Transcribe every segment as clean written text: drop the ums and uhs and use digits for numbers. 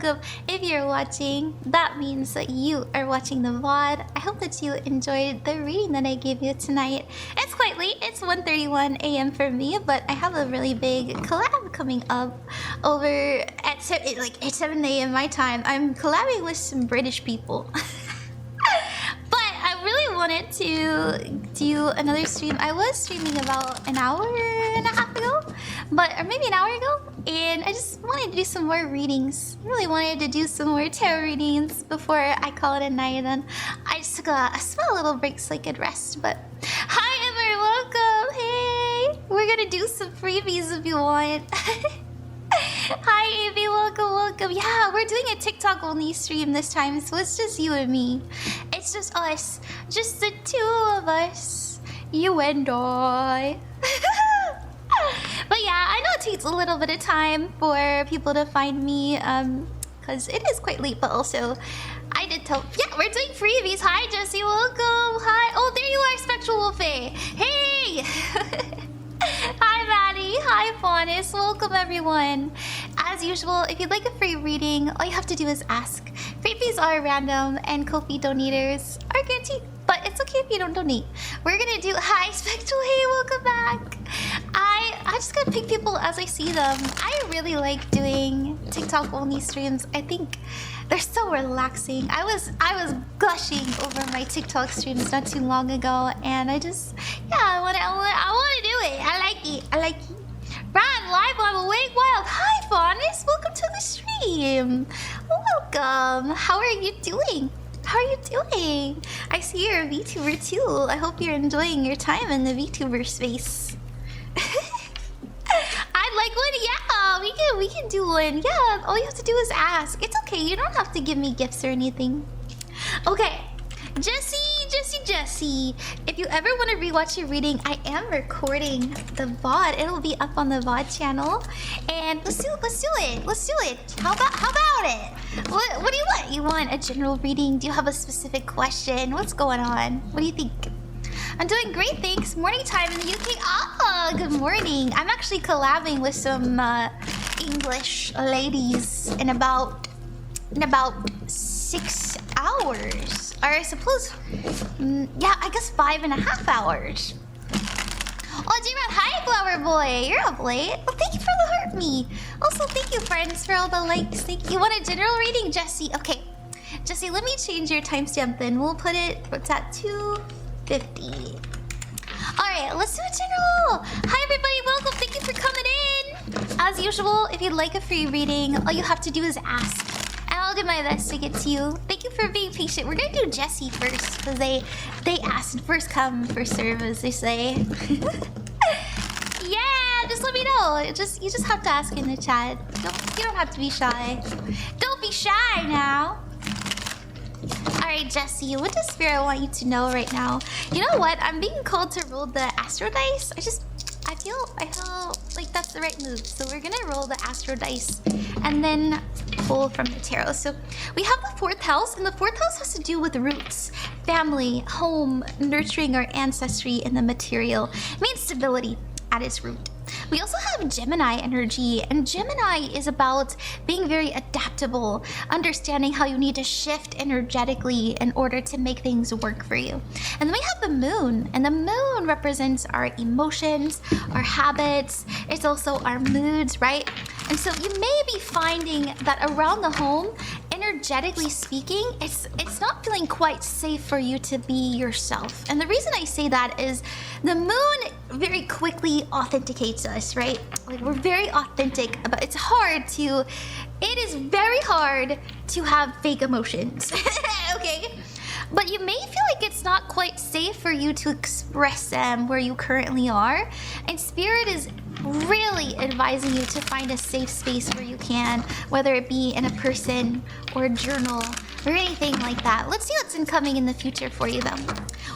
welcome. If you're watching, that means that you are watching the VOD. I hope that you enjoyed the reading that I gave you tonight. It's quite late. It's 1:31 a.m. for me, but I have a really big collab coming up over at 7 a.m. my time. I'm collabing with some British people. I really wanted to do another stream. I was streaming about an hour and a half ago, or maybe an hour ago, and I just wanted to do some more readings. I really wanted to do some more tarot readings before I call it a night, and I just took a small little break so I could rest. But hi, Emma, welcome. Hey, we're gonna do some freebies if you want. Hi, Amy, welcome. Yeah, we're doing a TikTok only stream this time, so it's just you and me. It's just us, just the two of us, you and I. But yeah, I know it takes a little bit of time for people to find me, because it is quite late, but also I did tell. Yeah, we're doing freebies. Hi, Jessie, welcome. Hi. Oh, there you are, Spectral Wolfie. Hey. Hi, Maddie. Hi, Vanitas. Welcome, everyone. As usual, if you'd like a free reading, all you have to do is ask. Freebies are random, and Ko-fi donators are guaranteed. But it's okay if you don't donate. We're gonna do... Hi, Spectral. Hey, welcome back. I just gotta pick people as I see them. I really like doing TikTok-only streams. I think they're so relaxing. I was gushing over my TikTok streams not too long ago, and I just... Yeah, I wanna do it. I like it. Ron, live on Awake Wild. Hi, Vanitas. Welcome to the stream. Welcome. How are you doing? I see you're a VTuber too. I hope you're enjoying your time in the VTuber space. I'd like one. Yeah, we can do one. Yeah, all you have to do is ask. It's okay. You don't have to give me gifts or anything. Okay. Jessie. If you ever want to rewatch your reading, I am recording the VOD. It'll be up on the VOD channel. And let's do it. How about it? What do you want? You want a general reading? Do you have a specific question? What's going on? What do you think? I'm doing great, thanks. Morning time in the UK. Ah, good morning. I'm actually collabing with some English ladies in about 6 hours. Or I suppose, yeah, I guess 5.5 hours. Oh, J-Man, hi, Flower Boy. You're up late. Well, thank you for the heart me. Also, thank you, friends, for all the likes. Thank you. Want a general reading, Jessie? Okay. Jessie, let me change your timestamp then. We'll put it, what's that, 2:50. Alright, let's do a general. Hi, everybody. Welcome. Thank you for coming in. As usual, if you'd like a free reading, all you have to do is ask. And I'll do my best to get to you. Thank you for being patient. We're gonna do Jessie first, because they asked. First come, first serve, as they say. Yeah, just let me know. You just have to ask in the chat. You don't have to be shy. Don't be shy now. Alright, Jessie, what does Spirit want you to know right now? You know what? I'm being called to roll the Astro Dice. I feel like that's the right move. So we're gonna roll the Astro Dice and then pull from the tarot. So we have the 4th house, and the 4th house has to do with roots, family, home, nurturing our ancestry, and the material. It means stability at its root. We also have Gemini energy, and Gemini is about being very adaptable, understanding how you need to shift energetically in order to make things work for you. And then we have the moon, and the moon represents our emotions, our habits. It's also our moods, right? And so you may be finding that around the home, energetically speaking, it's not feeling quite safe for you to be yourself. And the reason I say that is the moon very quickly authenticates us, right? Like, we're very authentic, but it is very hard to have fake emotions. Okay? But you may feel like it's not quite safe for you to express them where you currently are. And Spirit is really advising you to find a safe space where you can, whether it be in a person or a journal or anything like that. Let's see what's incoming in the future for you, though.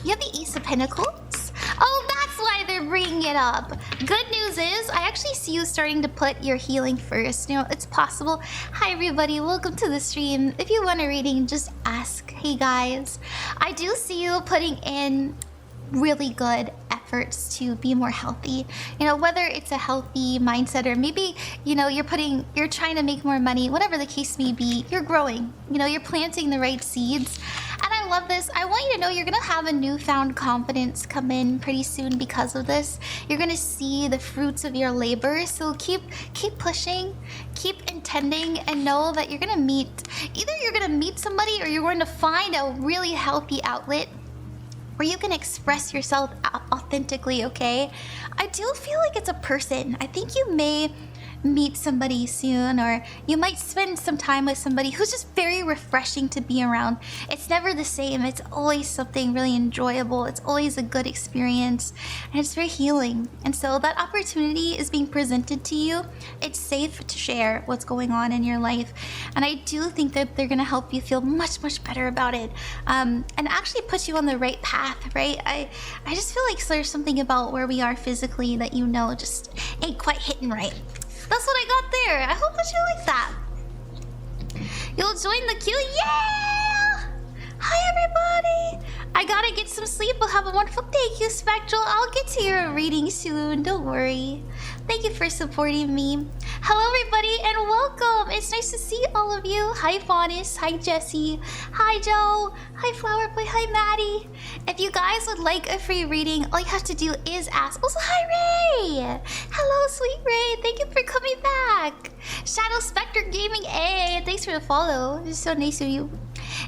We have the Ace of Pentacles. Oh, that's why they're bringing it up. Good news is, I actually see you starting to put your healing first. You know, it's possible. Hi, everybody. Welcome to the stream. If you want a reading, just ask. Hey, guys. I do see you putting in really good effort efforts to be more healthy. You know, whether it's a healthy mindset or maybe, you know, you're trying to make more money, whatever the case may be, you're growing. You know, you're planting the right seeds. And I love this. I want you to know you're gonna have a newfound confidence come in pretty soon because of this. You're gonna see the fruits of your labor. So keep pushing, keep intending, and know that you're gonna meet somebody, or you're going to find a really healthy outlet where you can express yourself authentically, okay? I do feel like it's a person. I think you may meet somebody soon, or you might spend some time with somebody who's just very refreshing to be around. It's never the same. It's always something really enjoyable. It's always a good experience, and it's very healing. And so that opportunity is being presented to you. It's safe to share what's going on in your life, and I do think that they're gonna help you feel much better about it, and actually put you on the right path, right? I just feel like there's something about where we are physically that, you know, just ain't quite hitting right. That's what I got there. I hope that you like that. You'll join the queue. Yeah! Hi, everybody. I gotta get some sleep. We'll have a wonderful day. Thank you, Spectral. I'll get to your reading soon. Don't worry. Thank you for supporting me. Hello, everybody, and welcome. It's nice to see all of you. Hi, Vanitas. Hi, Jessie. Hi, Joe. Hi, Flower Boy. Hi, Maddie. If you guys would like a free reading, all you have to do is ask. Also, hi, Ray. Hello, sweet Ray. Thank you for coming back. Shadow Spectre Gaming A. Thanks for the follow. It's so nice of you.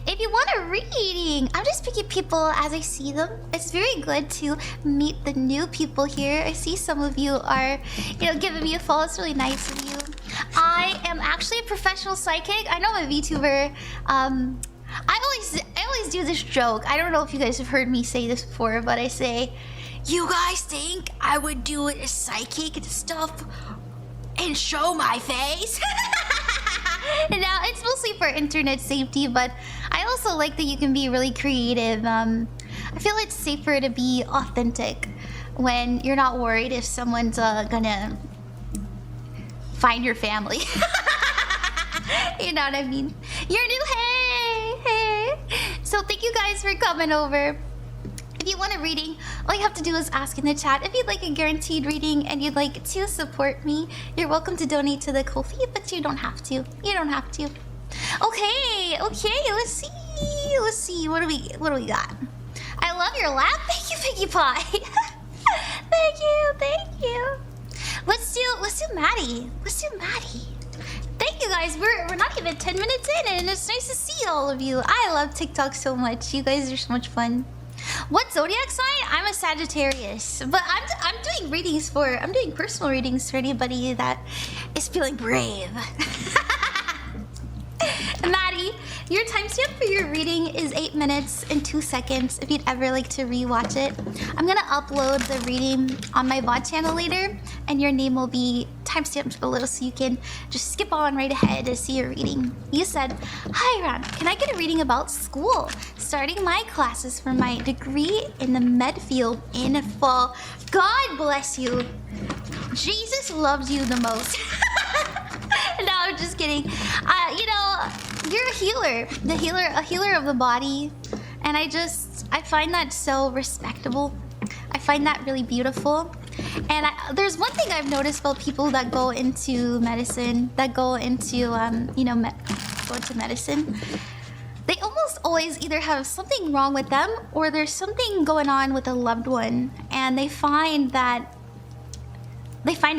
If you want a reading, I'm just picking people as I see them. It's very good to meet the new people here. I see some of you are, you know, giving me a follow. It's really nice of you. I am actually a professional psychic. I know I'm a VTuber. I always do this joke. I don't know if you guys have heard me say this before, but I say, you guys think I would do a psychic stuff and show my face? Now, it's mostly for internet safety, but I also like that you can be really creative. I feel it's safer to be authentic when you're not worried if someone's gonna find your family. You know what I mean? You're new. Hey. So thank you guys for coming over. If you want a reading, all you have to do is ask in the chat. If you'd like a guaranteed reading and you'd like to support me, you're welcome to donate to the Ko-fi, but you don't have to. You don't have to. Okay, let's see. What do we got? I love your laugh. Thank you, Piggy Pie. Thank you. Let's do Maddie. Thank you guys. We're not even 10 minutes in, and it's nice to see all of you. I love TikTok so much. You guys are so much fun. What zodiac sign? I'm a Sagittarius, but I'm doing personal readings for anybody that is feeling brave. Maddie, your timestamp for your reading is 8 minutes and 2 seconds. If you'd ever like to rewatch it, I'm gonna upload the reading on my VOD channel later, and your name will be timestamped below, so you can just skip on right ahead to see your reading. You said, "Hi, Ron. Can I get a reading about school? Starting my classes for my degree in the med field in fall." God bless you. Jesus loves you the most. No, I'm just kidding. You know, you're a healer. A healer of the body. And I find that so respectable. I find that really beautiful. And there's one thing I've noticed about people that go into medicine, go into medicine. They almost always either have something wrong with them, or there's something going on with a loved one. And they find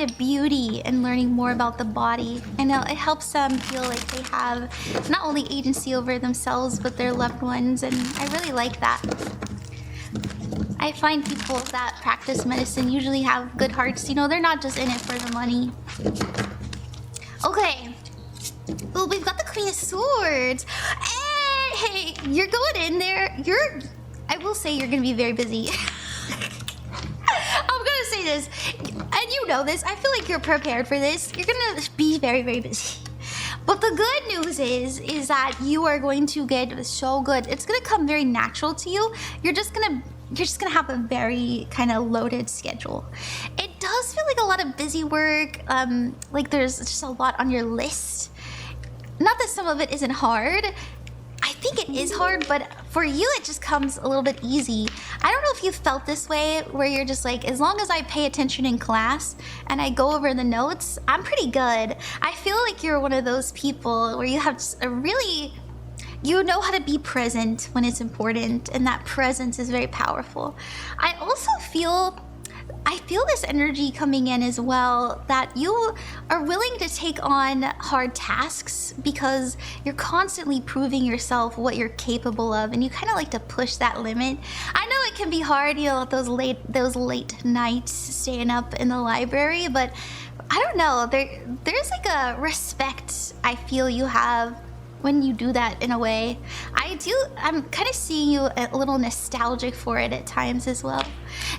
a beauty in learning more about the body, and it helps them feel like they have not only agency over themselves but their loved ones, and I really like that. I find people that practice medicine usually have good hearts. You know, they're not just in it for the money. Okay. Well, we've got the Queen of Swords. Hey, you're going in there. I will say you're gonna be very busy. I'm gonna say this, and you know this. I feel like you're prepared for this. You're gonna be very, very busy. But the good news is that you are going to get so good. It's gonna come very natural to you. You're just gonna have a very kind of loaded schedule. It does feel like a lot of busy work. Like there's just a lot on your list. Not that some of it isn't hard. I think it is hard, but for you it just comes a little bit easy. I don't know know if you felt this way, where you're just like, as long as I pay attention in class and I go over the notes, I'm pretty good. I feel like you're one of those people where you have just a really, you know how to be present when it's important, and that presence is very powerful. I also feel this energy coming in as well, that you are willing to take on hard tasks because you're constantly proving yourself what you're capable of, and you kind of like to push that limit. I know it can be hard, you know, those late nights staying up in the library, but I don't know, there's like a respect I feel you have when you do that in a way. I'm kind of seeing you a little nostalgic for it at times as well.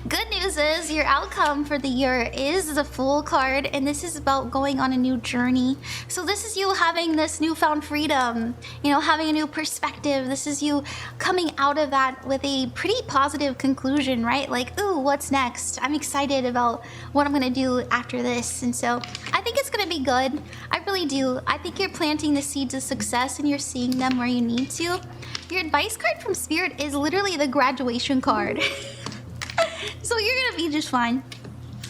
Good news is your outcome for the year is the Fool card, and this is about going on a new journey. So this is you having this newfound freedom, you know, having a new perspective. This is you coming out of that with a pretty positive conclusion, right? Like, ooh, what's next? I'm excited about what I'm gonna do after this. And so I think it's gonna be good. I really do. I think you're planting the seeds of success and you're seeing them where you need to. Your advice card from Spirit is literally the graduation card. So you're gonna be just fine.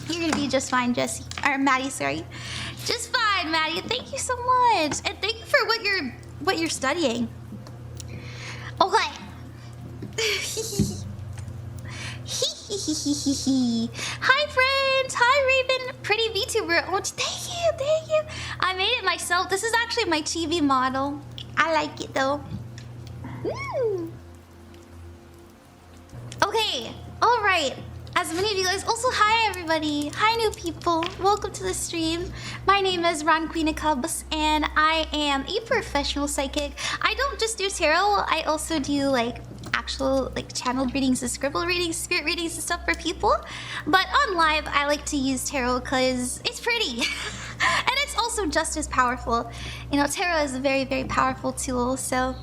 You're gonna be just fine, Jessie. Or Maddie, sorry. Just fine, Maddie. Thank you so much. And thank you for what you're studying. Okay. Hi friends. Hi Raven. Pretty VTuber. Oh, thank you. I made it myself. This is actually my chibi model. I like it though. Okay. All right. As many of you guys, also hi everybody, hi new people, welcome to the stream. My name is Ron Queen of Cubs, and I am a professional psychic. I don't just do tarot, I also do like actual like channeled readings and scribble readings, spirit readings and stuff for people. But on live, I like to use tarot because it's pretty. And it's also just as powerful. You know, tarot is a very, very powerful tool. So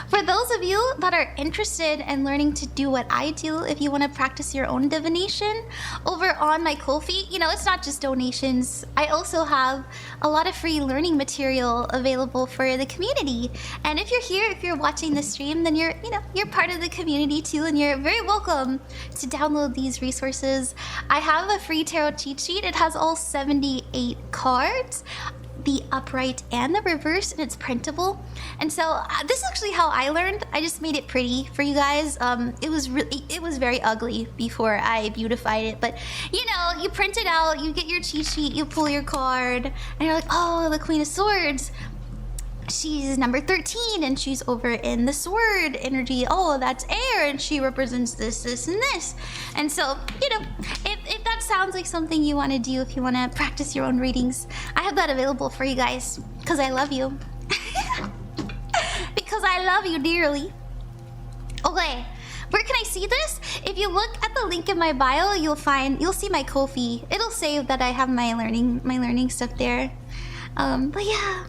for those of you that are interested in learning to do what I do, if you want to practice your own divination over on my Ko-fi, you know, it's not just donations. I also have a lot of free learning material available for the community. And if you're here, if you're watching the stream, then you're part of the community too, and you're very welcome to download these resources. I have a free tarot cheat sheet. It has all 78 cards, the upright and the reverse, and it's printable. And so this is actually how I learned. I just made it pretty for you guys. It was very ugly before I beautified it, but you know, you print it out, you get your cheat sheet, you pull your card, and you're like, oh, the Queen of Swords, she's number 13 and she's over in the sword energy. Oh, that's air and she represents this, this, and this. And so, you know, if that sounds like something you want to do, if you want to practice your own readings, I have that available for you guys because I love you. Because I love you dearly. Okay, where can I see this? If you look at the link in my bio, you'll see my Ko-fi. It'll say that I have my learning stuff there. But yeah.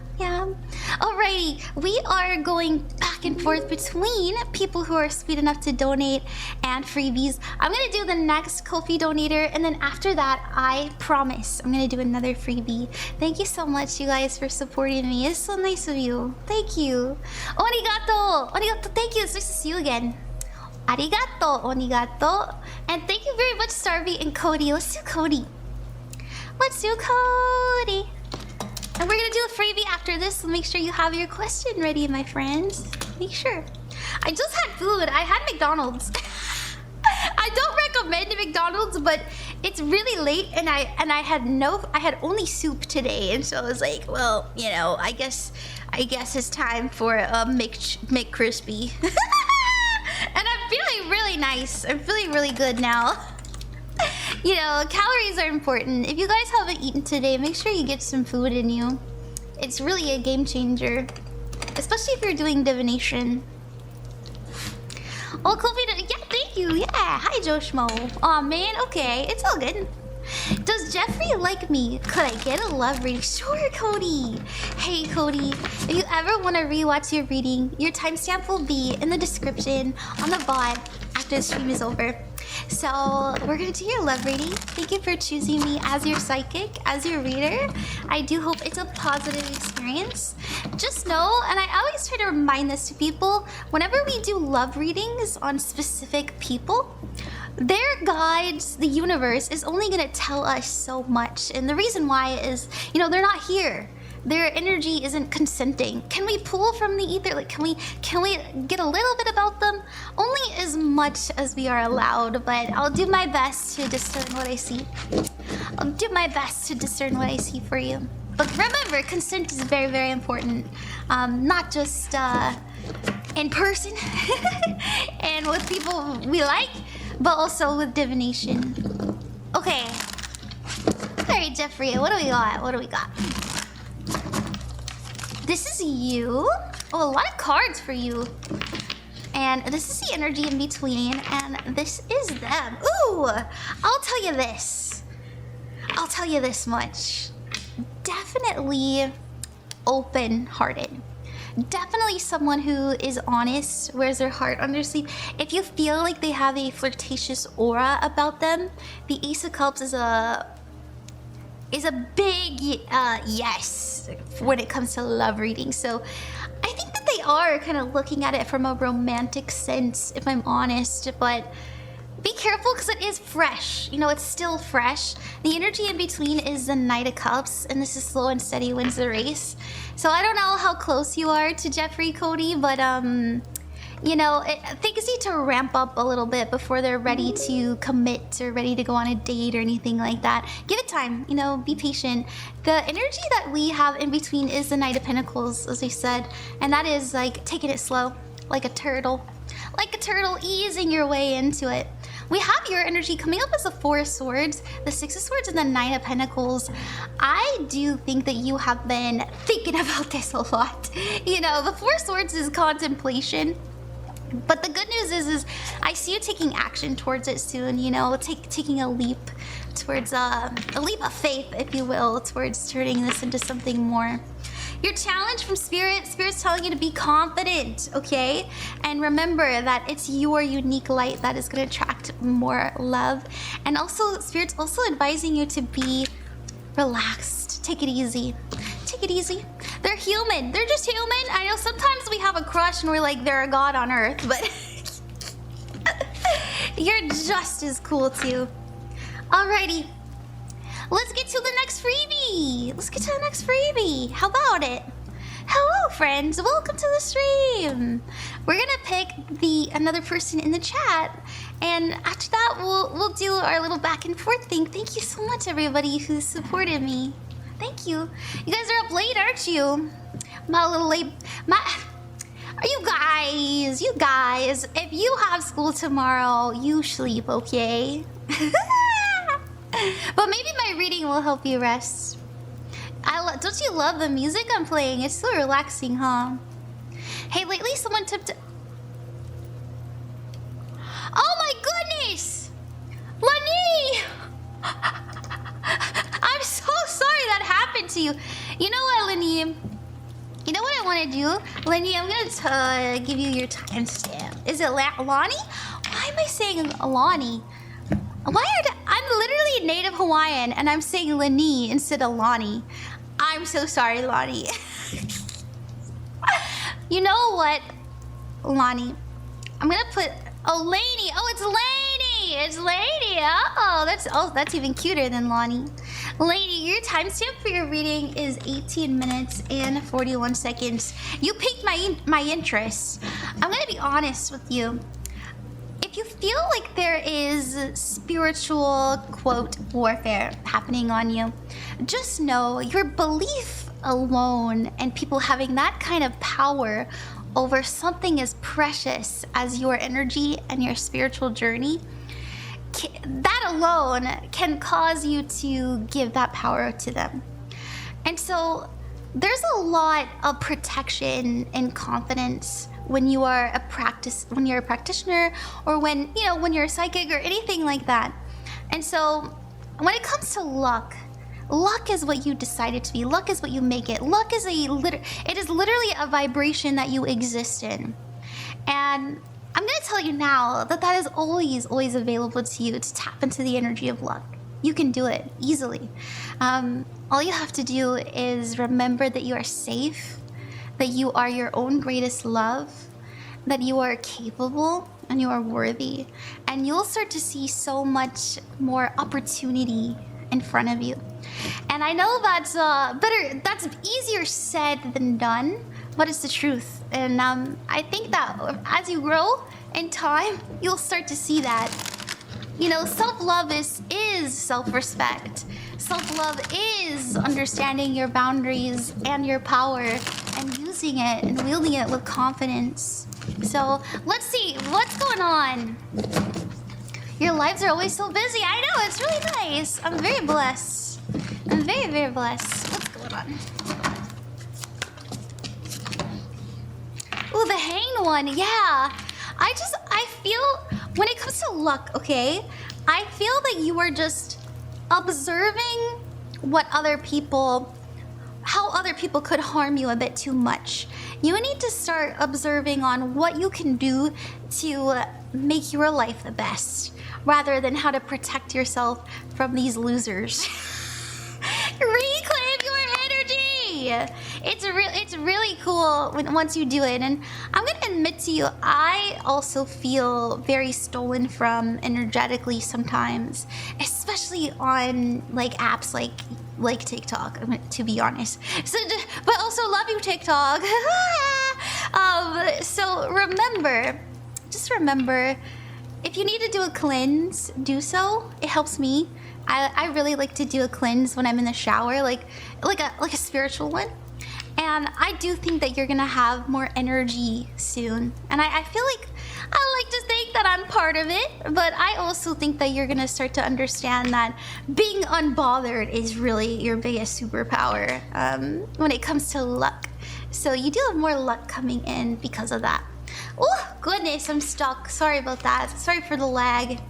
Alrighty, we are going back and forth between people who are sweet enough to donate and freebies. I'm gonna do the next Ko-fi donator, and then after that, I promise I'm gonna do another freebie. Thank you so much, you guys, for supporting me. It's so nice of you. Thank you. Onigato, thank you. It's nice to see you again. Arigato, Onigato. And thank you very much, Starbii and Cody. Let's do Cody. And we're gonna do a freebie after this, so make sure you have your question ready, my friends. Make sure. I just had food. I had McDonald's. I don't recommend McDonald's, but it's really late, and I had only soup today, and so I was like, well, you know, I guess it's time for a McCrispy. And I'm feeling really nice. I'm feeling really good now. You know, calories are important. If you guys haven't eaten today, make sure you get some food in you. It's really a game changer, especially if you're doing divination. Oh, Kofi, yeah, thank you. Yeah, hi, Joshmo. Aw, man, okay, it's all good. Does Jeffrey like me? Could I get a love reading? Sure, Cody. Hey, Cody, if you ever want to rewatch your reading, your timestamp will be in the description on the VOD after the stream is over. So we're gonna do your love reading. Thank you for choosing me as your psychic, as your reader. I do hope it's a positive experience. Just know, and I always try to remind this to people, whenever we do love readings on specific people, their guides, the universe, is only gonna tell us so much. And the reason why is, you know, they're not here. Their energy isn't consenting. Can we pull from the ether? Like, can we get a little bit about them? Only as much as we are allowed, but I'll do my best to discern what I see. I'll do my best to discern what I see for you. But remember, consent is very, very important. Not just in person and with people we like, but also with divination. Okay. Alright, Jeffrey, what do we got? What do we got? This is you. Oh, a lot of cards for you. And this is the energy in between, and this is them. Ooh, I'll tell you this. I'll tell you this much. Definitely open-hearted. Definitely someone who is honest, wears their heart on their sleeve. If you feel like they have a flirtatious aura about them, the Ace of Cups is a big yes when it comes to love reading. So I think that they are kind of looking at it from a romantic sense, if I'm honest, but be careful because it is fresh. You know, it's still fresh. The energy in between is the Knight of Cups, and this is slow and steady wins the race. So I don't know how close you are to Jeffrey, Cody, but you know, things need to ramp up a little bit before they're ready to commit or ready to go on a date or anything like that. Give it time, you know, be patient. The energy that we have in between is the Knight of Pentacles, as I said, and that is like taking it slow, like a turtle. Like a turtle, easing your way into it. We have your energy coming up as the Four of Swords, the Six of Swords, and the Nine of Pentacles. I do think that you have been thinking about this a lot. You know, the Four of Swords is contemplation. But the good news is I see you taking action towards it soon, you know, taking a leap towards, a leap of faith, if you will, towards turning this into something more. Your challenge from Spirit's telling you to be confident, okay? And remember that it's your unique light that is gonna attract more love. And also, Spirit's also advising you to be relaxed. Take it easy. Take it easy. They're human. They're just human. I know sometimes we have a crush and we're like, they're a god on earth, but you're just as cool too. Alrighty. Let's get to the next freebie. Let's get to the next freebie. How about it? Hello, friends. Welcome to the stream. We're gonna pick another person in the chat, and after that, we'll do our little back and forth thing. Thank you so much, everybody who supported me. Thank you. You guys are up late, aren't you? I'm a little late. You guys, if you have school tomorrow, you sleep, okay? But maybe my reading will help you rest. Don't you love the music I'm playing? It's so relaxing, huh? Hey, lately someone tipped... Oh my goodness! Lanii! I'm so sorry that happened to you. You know what, Lanii? You know what I want to do? Lanii, I'm going to give you your timestamp. Is it Lanii? Why am I saying Lanii? I'm literally native Hawaiian and I'm saying Lanii instead of Lanii. I'm so sorry, Lanii. You know what, Lanii? I'm gonna put Lanii. Oh, it's Lanii. It's Lanii. Oh, that's even cuter than Lanii. Lanii, your timestamp for your reading is 18 minutes and 41 seconds. You piqued my interest. I'm gonna be honest with you. If you feel like there is spiritual, quote, warfare happening on you, just know your belief alone and people having that kind of power over something as precious as your energy and your spiritual journey, that alone can cause you to give that power to them. And so there's a lot of protection and confidence when you are when you're a practitioner, or when you're a psychic or anything like that. And so when it comes to luck is what you decide it to be. Luck is what you make it. Luck is it is literally a vibration that you exist in. And I'm gonna tell you now that is always available to you to tap into the energy of luck. You can do it easily. All you have to do is remember that you are safe, that you are your own greatest love, that you are capable, and you are worthy. And you'll start to see so much more opportunity in front of you. And I know that's that's easier said than done, but it's the truth. And I think that as you grow in time, you'll start to see that. You know, self-love is self-respect. Self-love is understanding your boundaries and your power and using it and wielding it with confidence. So let's see what's going on. Your lives are always so busy. I know, it's really nice. I'm very blessed. I'm very, very blessed. What's going on? Ooh, the hanged one. Yeah. I feel, when it comes to luck, okay? I feel that you are just observing what other people, how other people could harm you a bit too much. You need to start observing on what you can do to make your life the best, rather than how to protect yourself from these losers. Reclaim your energy. It's really cool once you do it. And I'm gonna admit to you, I also feel very stolen from energetically sometimes, especially on like apps like TikTok, to be honest. So, but also love you, TikTok. So just remember, if you need to do a cleanse, do so. It helps me. I really like to do a cleanse when I'm in the shower, like a spiritual one. And I do think that you're gonna have more energy soon. And I feel like I like to think that I'm part of it, but I also think that you're gonna start to understand that being unbothered is really your biggest superpower when it comes to luck. So you do have more luck coming in because of that. Oh, goodness, I'm stuck. Sorry about that. Sorry for the lag.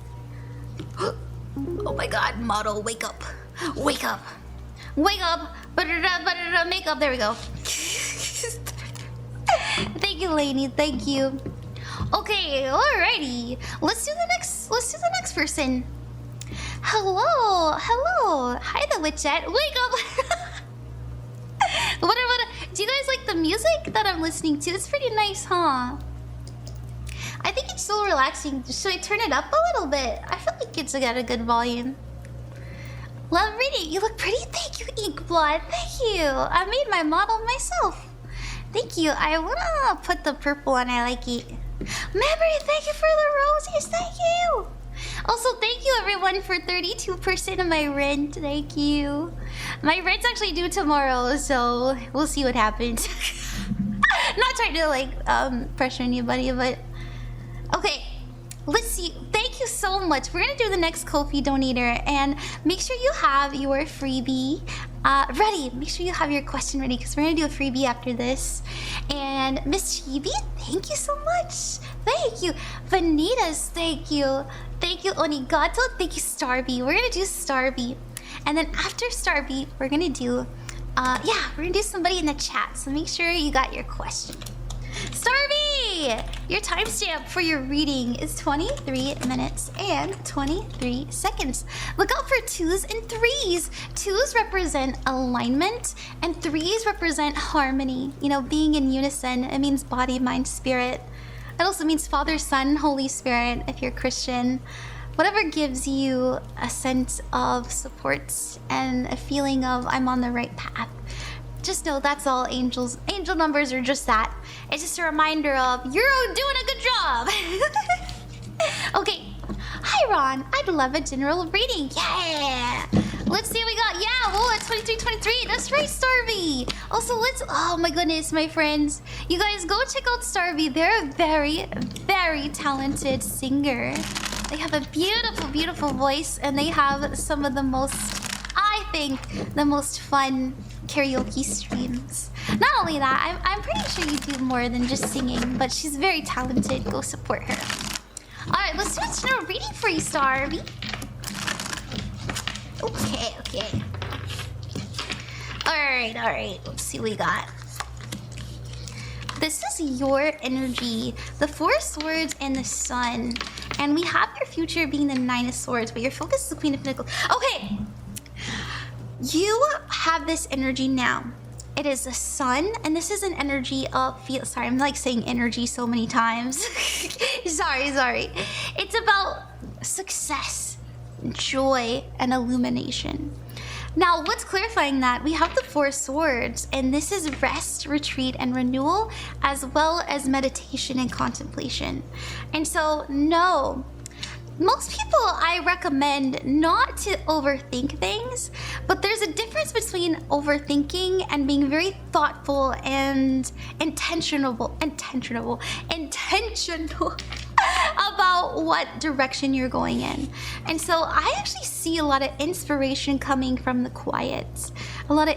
Oh my god, model, wake up. Wake up. Wake up. Make up. There we go. Thank you, Lanii. Thank you. Okay, alrighty. Let's do the next person. Hello. Hi, the witchette. Wake up. What? Do you guys like the music that I'm listening to? It's pretty nice, huh? I think it's so relaxing. Should I turn it up a little bit? I feel like it's got a good volume. Love reading. You look pretty. Thank you, Inkblood. Thank you. I made my model myself. Thank you. I wanna put the purple on. I like it. Memory, thank you for the roses. Thank you. Also, thank you everyone for 32% of my rent. Thank you. My rent's actually due tomorrow, so we'll see what happens. Not trying to like pressure anybody, but okay. Let's see. Thank you so much. We're gonna do the next Ko-fi donator, and make sure you have your freebie ready. Make sure you have your question ready, because we're gonna do a freebie after this. And MsChibi, thank you so much. Thank you. Vanitas, thank you. Thank you, Onigato. Thank you, Starbii. We're gonna do Starbii, and then after Starbii, we're gonna do we're gonna do somebody in the chat. So make sure you got your question. Starbii! Your timestamp for your reading is 23 minutes and 23 seconds. Look out for 2s and 3s. 2s represent alignment, and 3s represent harmony. You know, being in unison. It means body, mind, spirit. It also means Father, Son, Holy Spirit, if you're Christian. Whatever gives you a sense of support and a feeling of I'm on the right path. Just know that's all angels. Angel numbers are just that. It's just a reminder of you're doing a good job. Okay. Hi, Ron. I'd love a general reading. Yeah. Let's see what we got. Yeah. Whoa, it's 2323. That's right, Starbii. Also, oh my goodness, my friends. You guys go check out Starbii. They're a very, very talented singer. They have a beautiful, beautiful voice, and they have some of the most, I think, the most fun karaoke streams. Not only that, I'm pretty sure you do more than just singing, but she's very talented. Go support her. Alright, let's do a general reading for you, Starbii. Okay. Alright. Let's see what we got. This is your energy. The 4 swords and the sun. And we have your future being the 9 of swords, but your focus is the Queen of Pentacles. Okay. You have this energy now. It is the sun, and this is an energy of sorry, I'm like saying energy so many times. sorry. It's about success, joy, and illumination. Now, what's clarifying that? We have the Four Swords, and this is rest, retreat, and renewal, as well as meditation and contemplation. And so, no, most people I recommend not to overthink things, but there's a difference between overthinking and being very thoughtful and intentional about what direction you're going in. And so I actually see a lot of inspiration coming from the quiet. A lot of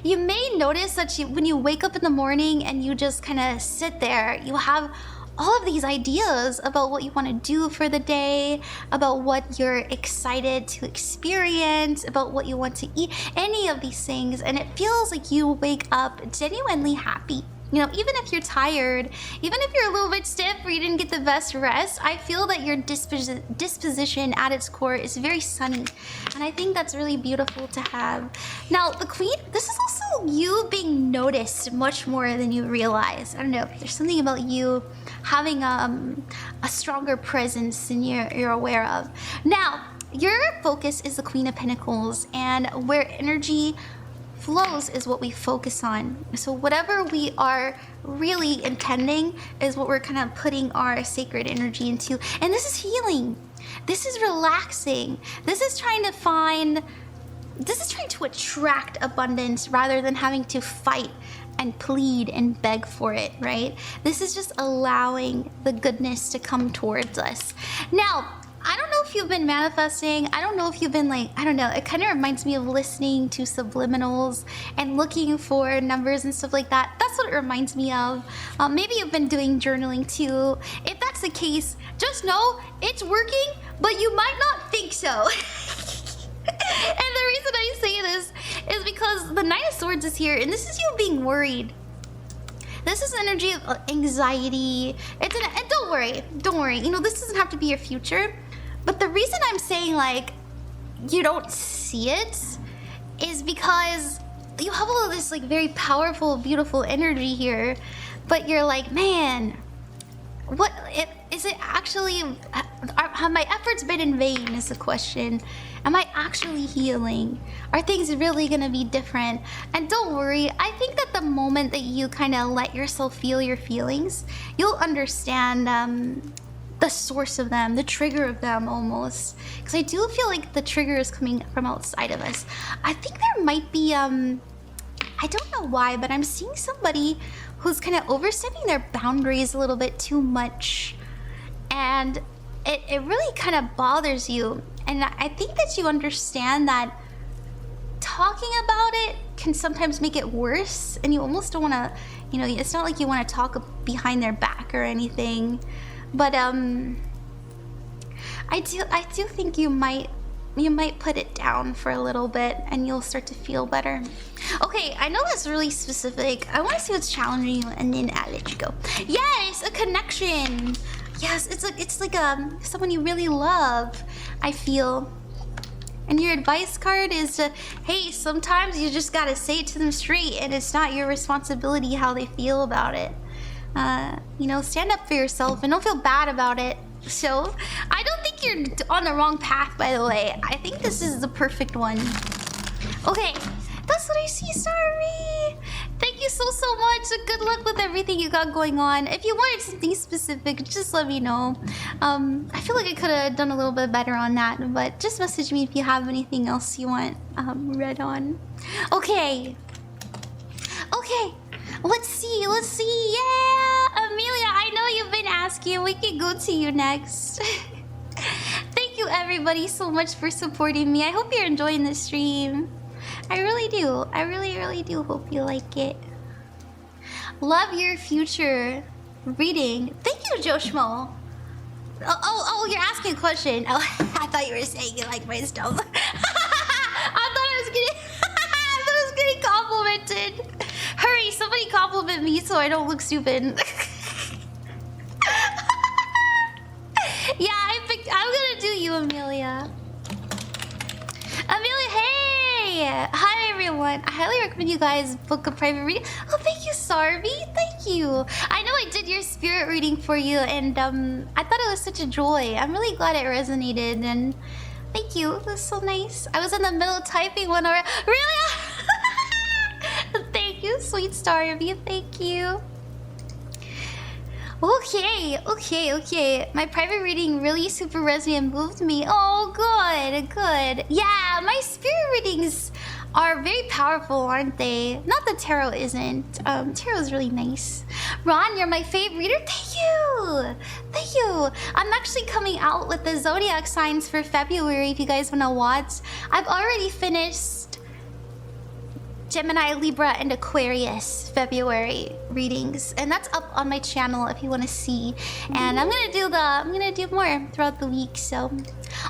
you may notice that when you wake up in the morning and you just kind of sit there, you have all of these ideas about what you want to do for the day, about what you're excited to experience, about what you want to eat, any of these things. And it feels like you wake up genuinely happy. You know, even if you're tired, even if you're a little bit stiff or you didn't get the best rest, I feel that your disposition at its core is very sunny. And I think that's really beautiful to have. Now, the Queen, this is also you being noticed much more than you realize. I don't know, there's something about you having a stronger presence than you're aware of. Now, your focus is the Queen of Pentacles, and where energy flows is what we focus on. So whatever we are really intending is what we're kind of putting our sacred energy into. And this is healing. This is relaxing. This is trying to attract abundance rather than having to fight and plead and beg for it, right? This is just allowing the goodness to come towards us. Now, I don't know if you've been manifesting. I don't know if you've been like, I don't know. It kind of reminds me of listening to subliminals and looking for numbers and stuff like that. That's what it reminds me of. Maybe you've been doing journaling too. If that's the case, just know it's working, but you might not think so. And the reason I say this is because the Knight of Swords is here, and this is you being worried. This is energy of anxiety. And don't worry. You know, this doesn't have to be your future. But the reason I'm saying like you don't see it is because you have all of this like very powerful, beautiful energy here, but you're like, man, what is it actually? Have my efforts been in vain? Is the question. Am I actually healing? Are things really gonna be different? And don't worry, I think that the moment that you kind of let yourself feel your feelings, you'll understand the source of them, the trigger of them almost. Because I do feel like the trigger is coming from outside of us. I think there might be, I don't know why, but I'm seeing somebody who's kind of overstepping their boundaries a little bit too much. And it really kind of bothers you. And I think that you understand that talking about it can sometimes make it worse, and you almost don't want to, you know, it's not like you want to talk behind their back or anything. But I do think you might put it down for a little bit and you'll start to feel better. Okay, I know that's really specific. I want to see what's challenging you and then I'll let you go. Yes, a connection. Yes, it's like someone you really love, I feel. And your advice card is to, hey, sometimes you just gotta say it to them straight, and it's not your responsibility how they feel about it. You know, stand up for yourself and don't feel bad about it. So, I don't think you're on the wrong path, by the way. I think this is the perfect one. Okay, that's what I see, Starbii. Thank you so much. Good luck with everything you got going on. If you wanted something specific, just let me know. I feel like I could have done a little bit better on that, but just message me if you have anything else you want read on. Okay. Let's see. Yeah, Emilia, I know you've been asking. We can go to you next. Thank you, everybody, so much for supporting me. I hope you're enjoying the stream. I really do. I really do hope you like it. Love your future reading. Thank you, Joshmo. Oh, you're asking a question. Oh, I thought you were saying you like my stuff. I thought I was getting complimented. Hurry, somebody compliment me so I don't look stupid. Yeah, I'm gonna do you, Emilia. Emilia, hey! Hi everyone. I highly recommend you guys book a private reading. Oh, thank you, Starbii. Thank you. I know I did your spirit reading for you, and I thought it was such a joy. I'm really glad it resonated, and thank you. It was so nice. I was in the middle of typing when I really. Thank you, sweet Starbii. Thank you. Okay. My private reading really super resonated and moved me. Oh, good. Yeah, my spirit readings are very powerful, aren't they? Not that tarot isn't. Tarot is really nice. Ron, you're my favorite reader. Thank you. I'm actually coming out with the Zodiac signs for February if you guys want to watch. I've already finished Gemini, Libra, and Aquarius February readings, and that's up on my channel if you want to see. And I'm gonna do more throughout the week. So,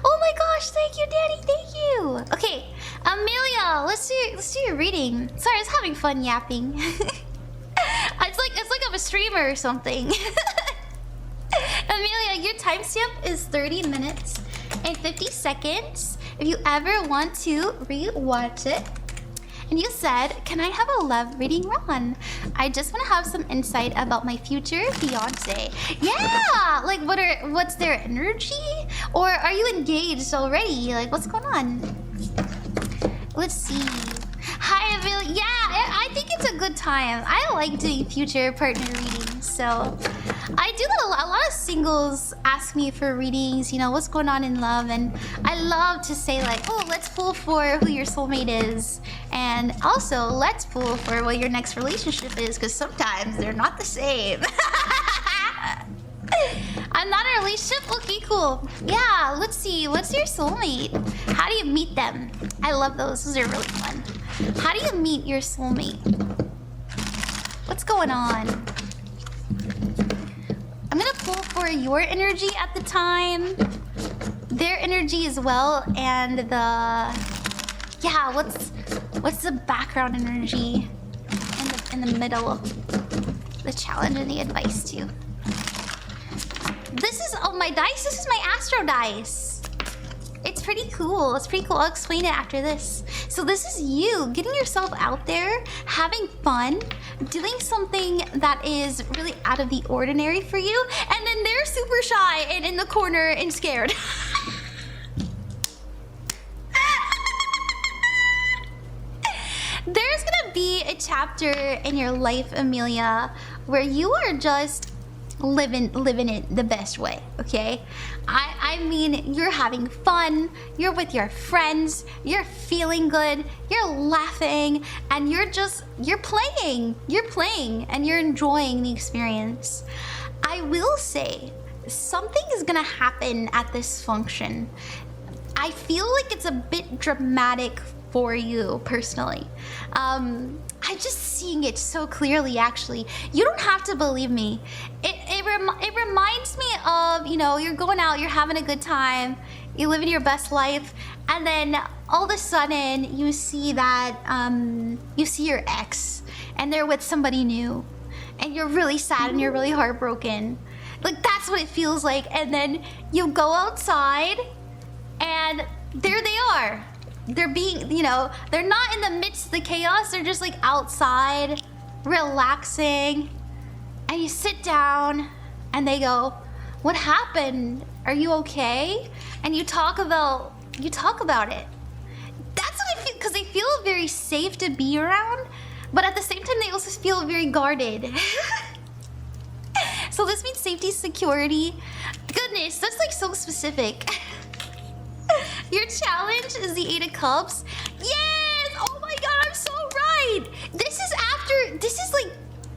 oh my gosh, thank you, Dani, thank you. Okay, Emilia, let's do your reading. Sorry, I was having fun yapping. it's like I'm a streamer or something. Amelia, your timestamp is 30 minutes and 50 seconds. If you ever want to re-watch it. And you said, can I have a love reading, Ron? I just want to have some insight about my future fiance. Yeah! Like, what's their energy? Or are you engaged already? Like, what's going on? Let's see. Hi, Amelia. Yeah, I think it's a good time. I like doing future partner readings, so I do that a lot. A lot of singles ask me for readings, you know, what's going on in love, and I love to say like, oh, let's pull for who your soulmate is, and also let's pull for what your next relationship is, because sometimes they're not the same. I'm not in a relationship? Okay, cool. Yeah, let's see. What's your soulmate? How do you meet them? I love those. Those are really fun. How do you meet your soulmate? What's going on? I'm gonna pull for your energy at the time, their energy as well, and what's the background energy in the middle, the challenge and the advice too. This is my dice. This is my Astro dice. It's pretty cool. I'll explain it after this. So this is you getting yourself out there, having fun, doing something that is really out of the ordinary for you, and then they're super shy and in the corner and scared. There's gonna be a chapter in your life, Emilia, where you are just living it the best way, okay? I mean, you're having fun, you're with your friends, you're feeling good, you're laughing, and you're playing, and you're enjoying the experience. I will say, something is gonna happen at this function. I feel like it's a bit dramatic for you personally. I'm just seeing it so clearly, actually. You don't have to believe me. It reminds me of, you know, you're going out, you're having a good time, you're living your best life, and then all of a sudden you see that, you see your ex, and they're with somebody new, and you're really sad and you're really heartbroken. Like, that's what it feels like. And then you go outside, and there they are. They're being, you know, they're not in the midst of the chaos. They're just like outside, relaxing. And you sit down and they go, what happened? Are you okay? And you talk about it. That's what I feel, because they feel very safe to be around, but at the same time, they also feel very guarded. So this means safety, security. Goodness, that's like so specific. Your challenge is the 8 of Cups. Yes! Oh my god, I'm so right! This is like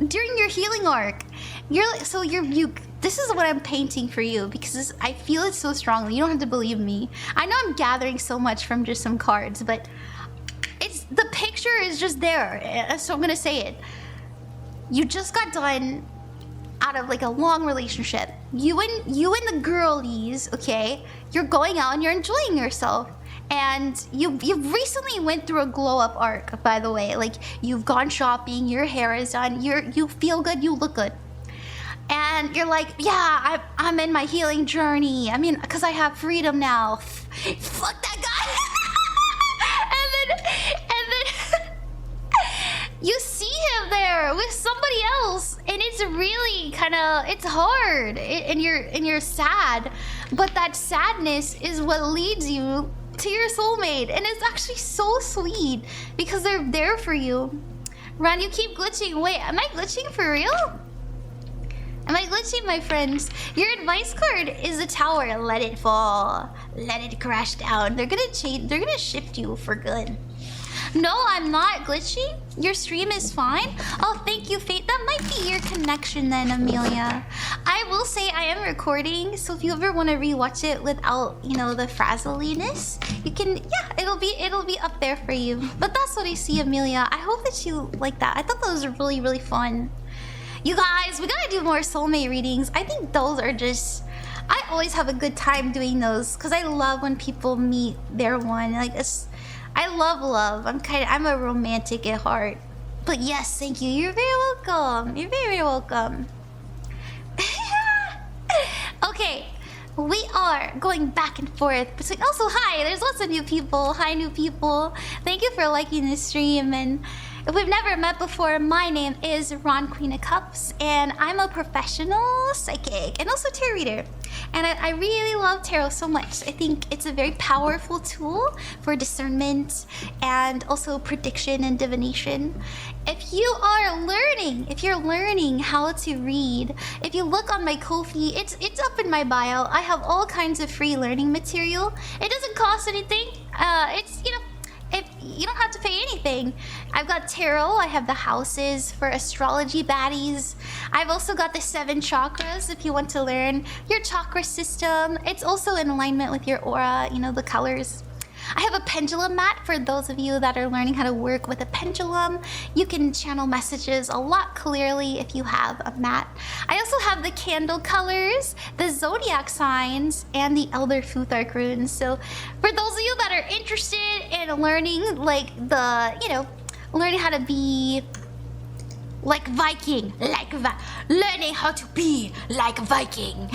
during your healing arc. This is what I'm painting for you, because I feel it so strongly. You don't have to believe me. I know I'm gathering so much from just some cards, but the picture is just there. So I'm gonna say it. You just got done out of like a long relationship. You and the girlies, okay? You're going out and you're enjoying yourself. And you recently went through a glow up arc, by the way. Like, you've gone shopping, your hair is done, you feel good, you look good. And you're like, yeah, I'm in my healing journey. I mean, because I have freedom now. Fuck that guy. and it's hard, and you're sad, but that sadness is what leads you to your soulmate, and it's actually so sweet because they're there for you. Ron, you keep glitching. Wait, am I glitching for real? Am I glitching, my friends? Your advice card is a tower. Let it fall. Let it crash down. They're gonna change. They're gonna shift you for good. No, I'm not glitching. Your stream is fine. Oh, thank you, Fate. That might be your connection then, Emilia. I will say I am recording, so if you ever want to rewatch it without, you know, the frazzeliness, you can. Yeah, it'll be up there for you. But that's what I see, Emilia. I hope that you like that. I thought that was really, really fun. You guys, we gotta do more soulmate readings. I think those are just... I always have a good time doing those because I love when people meet their one. Like, I love love. I'm a romantic at heart. But yes, thank you. You're very welcome. You're very, very welcome. Okay, we are going back and forth between... Also, hi, there's lots of new people. Hi, new people. Thank you for liking the stream. And if we've never met before, my name is Ron, Queen of Cups, and I'm a professional psychic and also tarot reader. And I really love tarot so much. I think it's a very powerful tool for discernment and also prediction and divination. If you're learning how to read, if you look on my Ko-fi, it's up in my bio. I have all kinds of free learning material. It doesn't cost anything. It's, you know, if you don't have to pay anything. I've got tarot, I have the houses for astrology baddies. I've also got the 7 chakras if you want to learn your chakra system. It's also in alignment with your aura, you know, the colors. I have a pendulum mat for those of you that are learning how to work with a pendulum. You can channel messages a lot clearly if you have a mat. I also have the candle colors, the zodiac signs, and the Elder Futhark runes. So for those of you that are interested in learning, like learning how to be like Viking, learning how to be like Viking.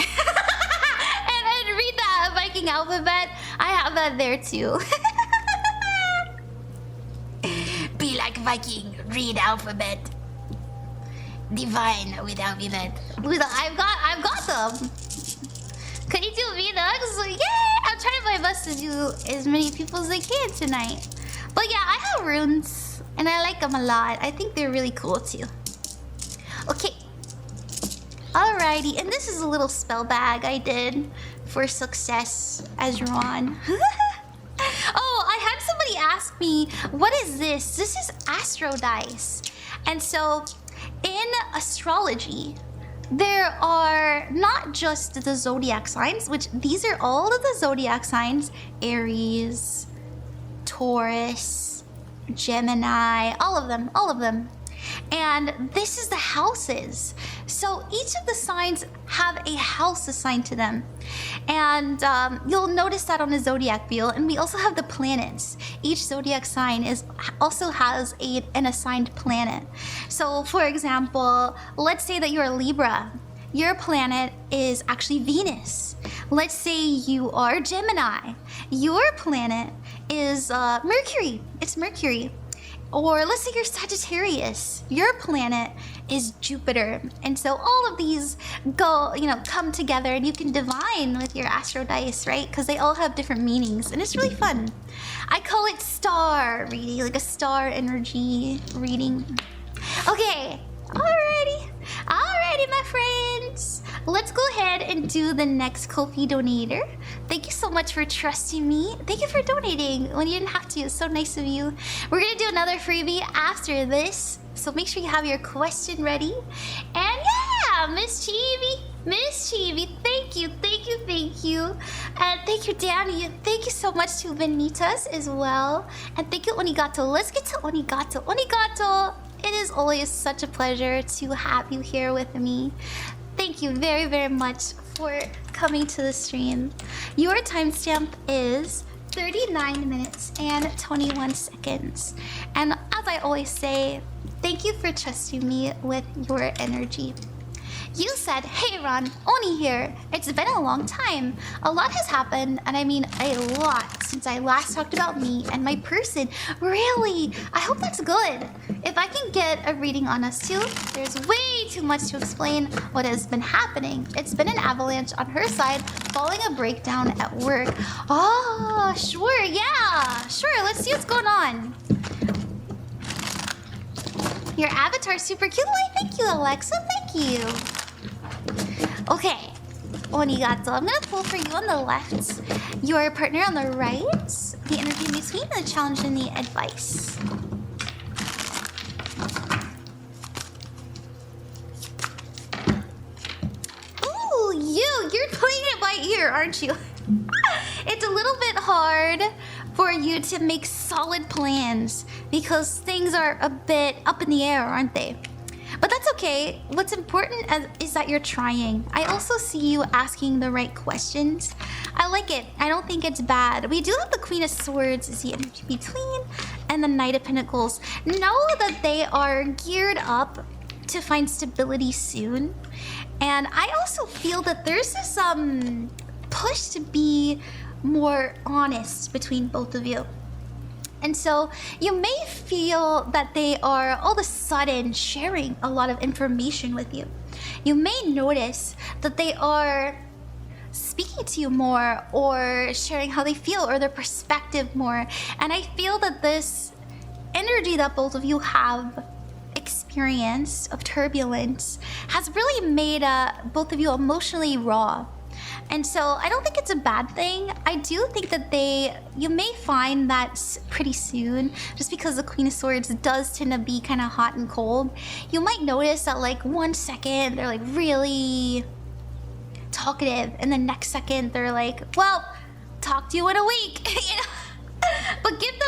And read the Viking alphabet. I have that there too. Be like Viking, read alphabet. Divine with alphabet. I've got them. Could you do VLOGs? Yeah, I'm trying my best to do as many people as I can tonight. But yeah, I have runes and I like them a lot. I think they're really cool too. Okay. Alrighty, and this is a little spell bag I did for success as Ron. Oh, I had somebody ask me, what is this? This is astro dice. And so in astrology, there are not just the zodiac signs, which these are all of the zodiac signs: Aries, Taurus, Gemini, all of them. And this is the houses. So each of the signs have a house assigned to them. And you'll notice that on the zodiac wheel. And we also have the planets. Each zodiac sign also has an assigned planet. So for example, let's say that you're a Libra. Your planet is actually Venus. Let's say you are Gemini. Your planet is Mercury. It's Mercury. Or let's say you're Sagittarius. Your planet is Jupiter. And so all of these come together, and you can divine with your astro dice, right? Because they all have different meanings, and it's really fun. I call it star reading, like a star energy reading. Okay, alrighty, my friends. Let's go ahead and do the next Ko-fi donator. Thank you so much for trusting me. Thank you for donating when you didn't have to. It's so nice of you. We're gonna do another freebie after this, so make sure you have your question ready. And yeah, MsChibi, thank you. And thank you, Dani. Thank you so much to Vanitas as well. And thank you, Onigato. Let's get to Onigato. Onigato, it is always such a pleasure to have you here with me. Thank you very, very much for coming to the stream. Your timestamp is 39 minutes and 21 seconds. And as I always say, thank you for trusting me with your energy. You said, "Hey Ron, Oni here. It's been a long time. A lot has happened, and I mean a lot, since I last talked about me and my person. Really? I hope that's good. If I can get a reading on us two, there's way too much to explain what has been happening. It's been an avalanche on her side, following a breakdown at work." Oh, sure, yeah. Sure, let's see what's going on. Your avatar's super cute. Why, thank you, Alexa. Thank you. Okay. Onigato, I'm gonna pull for you on the left. Your partner on the right. The energy in between, the challenge, and the advice. Ooh, you're playing it by ear, aren't you? It's a little bit hard for you to make solid plans because things are a bit up in the air, aren't they? But that's okay. What's important is that you're trying. I also see you asking the right questions. I like it. I don't think it's bad. We do have the Queen of Swords as the energy between and the Knight of Pentacles. Know that they are geared up to find stability soon. And I also feel that there's this push to be more honest between both of you. And so you may feel that they are all of a sudden sharing a lot of information with you. You may notice that they are speaking to you more or sharing how they feel or their perspective more. And I feel that this energy that both of you have experienced of turbulence has really made both of you emotionally raw. And so I don't think it's a bad thing. I do think that you may find that pretty soon, just because the Queen of Swords does tend to be kind of hot and cold. You might notice that like 1 second they're like really talkative, and the next second they're like, well, talk to you in a week. You know? But give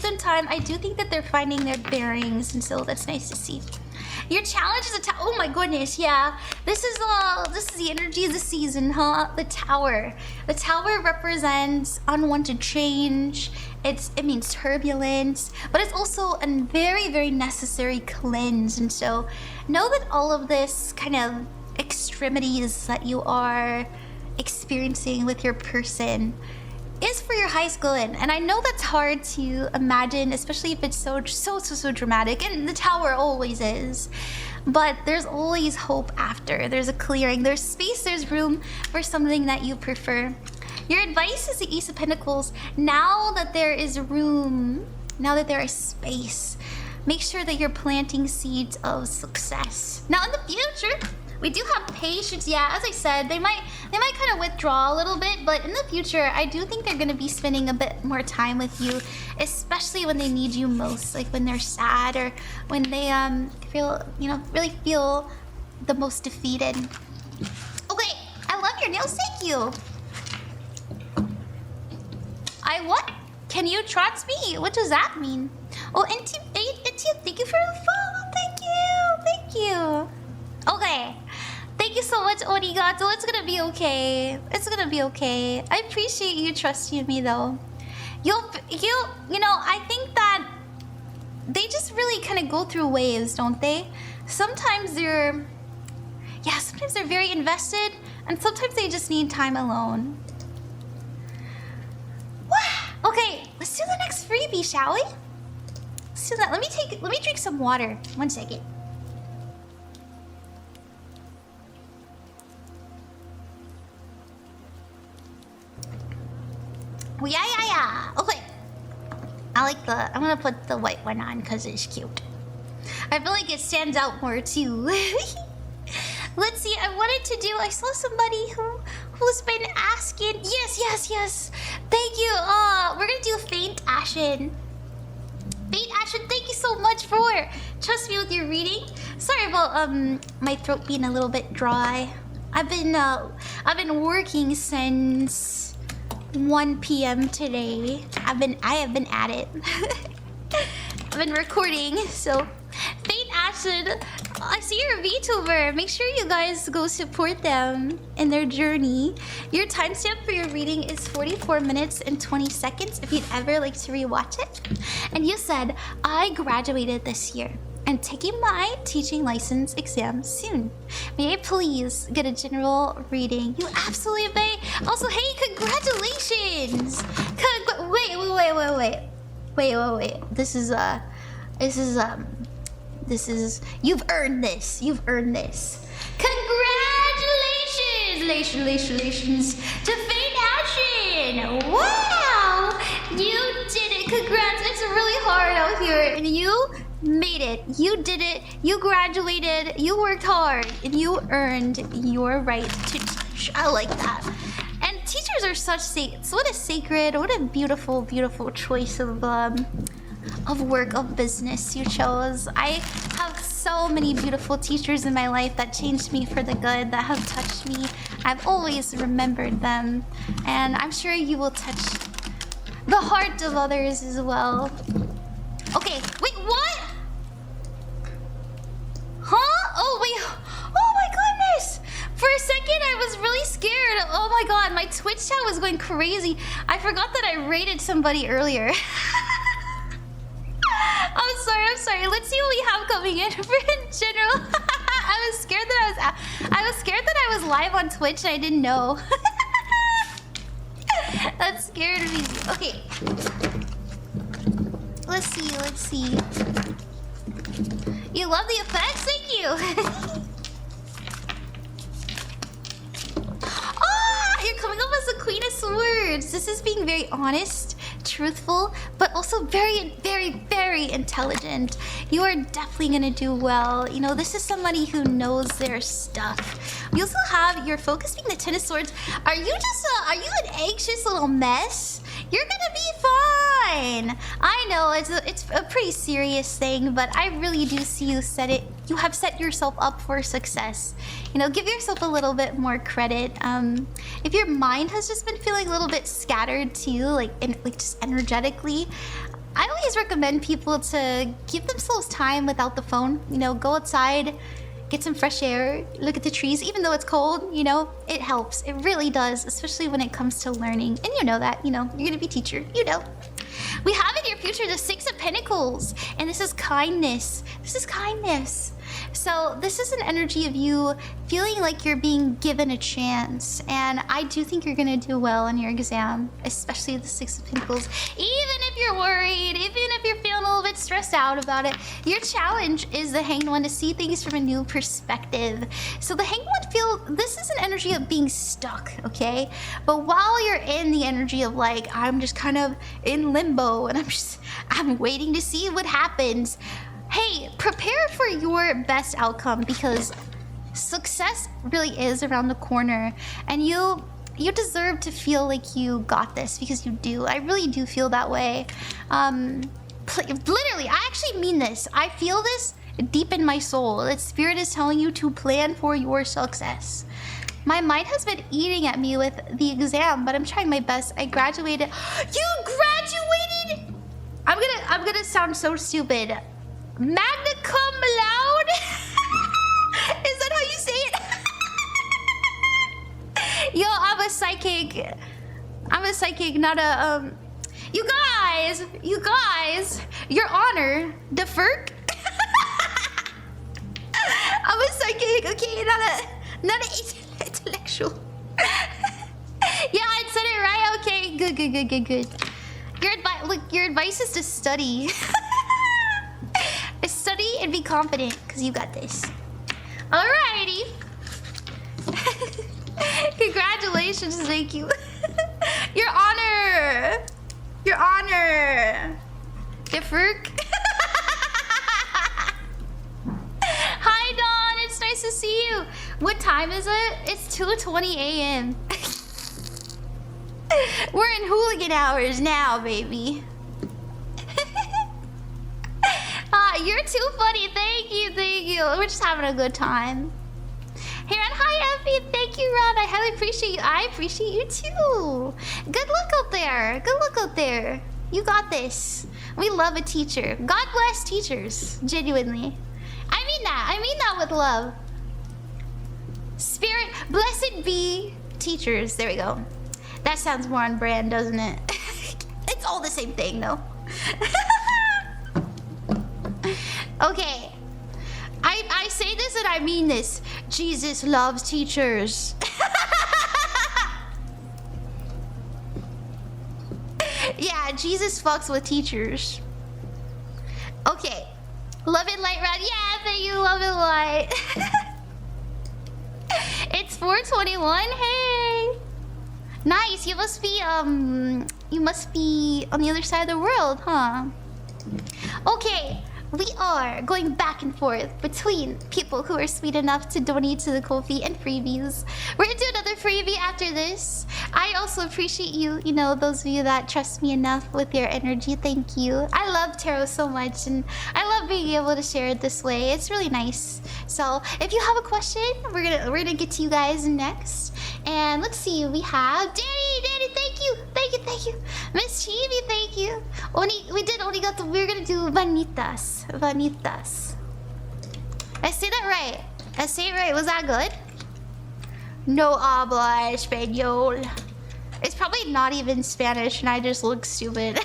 them time. I do think that they're finding their bearings, and so that's nice to see. Your challenge is oh my goodness, yeah. This is the energy of the season, huh? The Tower. The Tower represents unwanted change. It means turbulence, but it's also a very, very necessary cleanse. And so know that all of this kind of extremities that you are experiencing with your person is for your highest good. And I know that's hard to imagine, especially if it's so dramatic, and the Tower always is. But there's always hope after. There's a clearing, there's space, there's room for something that you prefer. Your advice is the Ace of Pentacles. Now that there is room, now that there is space, make sure that you're planting seeds of success. Now in the future, we do have patience. Yeah, as I said, they might kind of withdraw a little bit, but in the future, I do think they're going to be spending a bit more time with you, especially when they need you most, like when they're sad or when they really feel the most defeated. Okay, I love your nails. Thank you. What? Can you trust me? What does that mean? Oh, and thank you for the follow. Thank you. Okay. Thank you so much, Onigato. It's gonna be okay. I appreciate you trusting me, though. You know, I think that they just really kind of go through waves, don't they? Sometimes they're very invested, and sometimes they just need time alone. Okay, let's do the next freebie, shall we? Let's do that. Let me drink some water. 1 second. Yeah. Okay. I'm gonna put the white one on because it's cute. I feel like it stands out more too. Let's see, I saw somebody who's been asking. Yes. Thank you. We're gonna do FaintAhsen. FaintAhsen, thank you so much for trust me with your reading. Sorry about my throat being a little bit dry. I've been working since 1 p.m. today. I have been at it. I've been recording, so FaintAhsen, I see you're a VTuber. Make sure you guys go support them in their journey. Your timestamp for your reading is 44 minutes and 20 seconds if you'd ever like to rewatch it. And you said, I graduated this year. and taking my teaching license exam soon. May I please get a general reading? You absolutely may. Also, hey, congratulations! Wait. This is, you've earned this. You've earned this. Congratulations to FaintAhsen! Wow! You did it. Congrats. It's really hard out here, and you made it. You did it. You graduated. You worked hard, and you earned your right to teach. I like that. And teachers are such what a sacred, what a beautiful, beautiful choice of work, of business you chose. I have so many beautiful teachers in my life that changed me for the good, that have touched me. I've always remembered them, and I'm sure you will touch the heart of others as well. Okay, wait, what? Huh? Oh, wait. Oh my goodness! For a second, I was really scared. Oh my god, my Twitch chat was going crazy. I forgot that I rated somebody earlier. I'm sorry. Let's see what we have coming in for in general. I was scared that I was live on Twitch and I didn't know. That scared me. Okay. Let's see. You love the effects? Thank you. You're coming up as the Queen of Swords. This is being very honest, truthful, but also very, very, very intelligent. You are definitely gonna do well. You know, this is somebody who knows their stuff. We also have your focus being the Ten of Swords. Are you an anxious little mess? You're gonna be fine. I know it's a pretty serious thing, but I really do see you you have set yourself up for success. You know, give yourself a little bit more credit. If your mind has just been feeling a little bit scattered too, like just energetically, I always recommend people to give themselves time without the phone. You know, go outside, get some fresh air, look at the trees, even though it's cold, you know, it helps. It really does, especially when it comes to learning. And you know that, you know, you're gonna be a teacher, you know. We have in your future the Six of Pentacles, and this is kindness. This is kindness. So this is an energy of you feeling like you're being given a chance, and I do think you're gonna do well on your exam, especially the Six of Pentacles. Even if you're worried, even if you're feeling a little bit stressed out about it, your challenge is the Hanged One to see things from a new perspective. So the Hanged One this is an energy of being stuck, okay? But while you're in the energy of like, I'm just kind of in limbo and I'm waiting to see what happens, hey, prepare for your best outcome, because success really is around the corner, and you deserve to feel like you got this, because you do. I really do feel that way. Literally, I actually mean this. I feel this deep in my soul. That Spirit is telling you to plan for your success. My mind has been eating at me with the exam, but I'm trying my best. I graduated. You graduated? I'm gonna sound so stupid. Magna cum laude? Is that how you say it? Yo, I'm a psychic. I'm a psychic, not a You guys, Your Honor, the FERC. I'm a psychic, okay, not an intellectual. Yeah, I said it right. Okay, good. Your advice is to study. Study and be confident, because you got this. Alrighty. Congratulations, thank you. Your Honor. The FERC. Hi, Dawn. It's nice to see you. What time is it? It's 2:20 a.m. We're in hooligan hours now, baby. You're too funny. Thank you. We're just having a good time. Hey, Ron. Hi, Effie. Thank you, Ron. I highly appreciate you. I appreciate you too. Good luck out there. You got this. We love a teacher. God bless teachers. Genuinely. I mean that with love. Spirit, blessed be teachers. There we go. That sounds more on brand, doesn't it? It's all the same thing, though. Okay, I say this and I mean this. Jesus loves teachers. Yeah, Jesus fucks with teachers. Okay. Love and light round. Yeah, thank you, love and light. It's 4:21. Hey. Nice. You must be on the other side of the world, huh? Okay. We are going back and forth between people who are sweet enough to donate to the Ko-fi and freebies. We're gonna do another freebie after this. I also appreciate you, you know, those of you that trust me enough with your energy. Thank you. I love tarot so much, and I love being able to share it this way. It's really nice. So if you have a question, we're gonna get to you guys next. And let's see, we have Dani, thank you. MsChibi, thank you. We did Onigato. We're gonna do Vanitas. I say that right. I say it right. Was that good? No habla español. It's probably not even Spanish, and I just look stupid.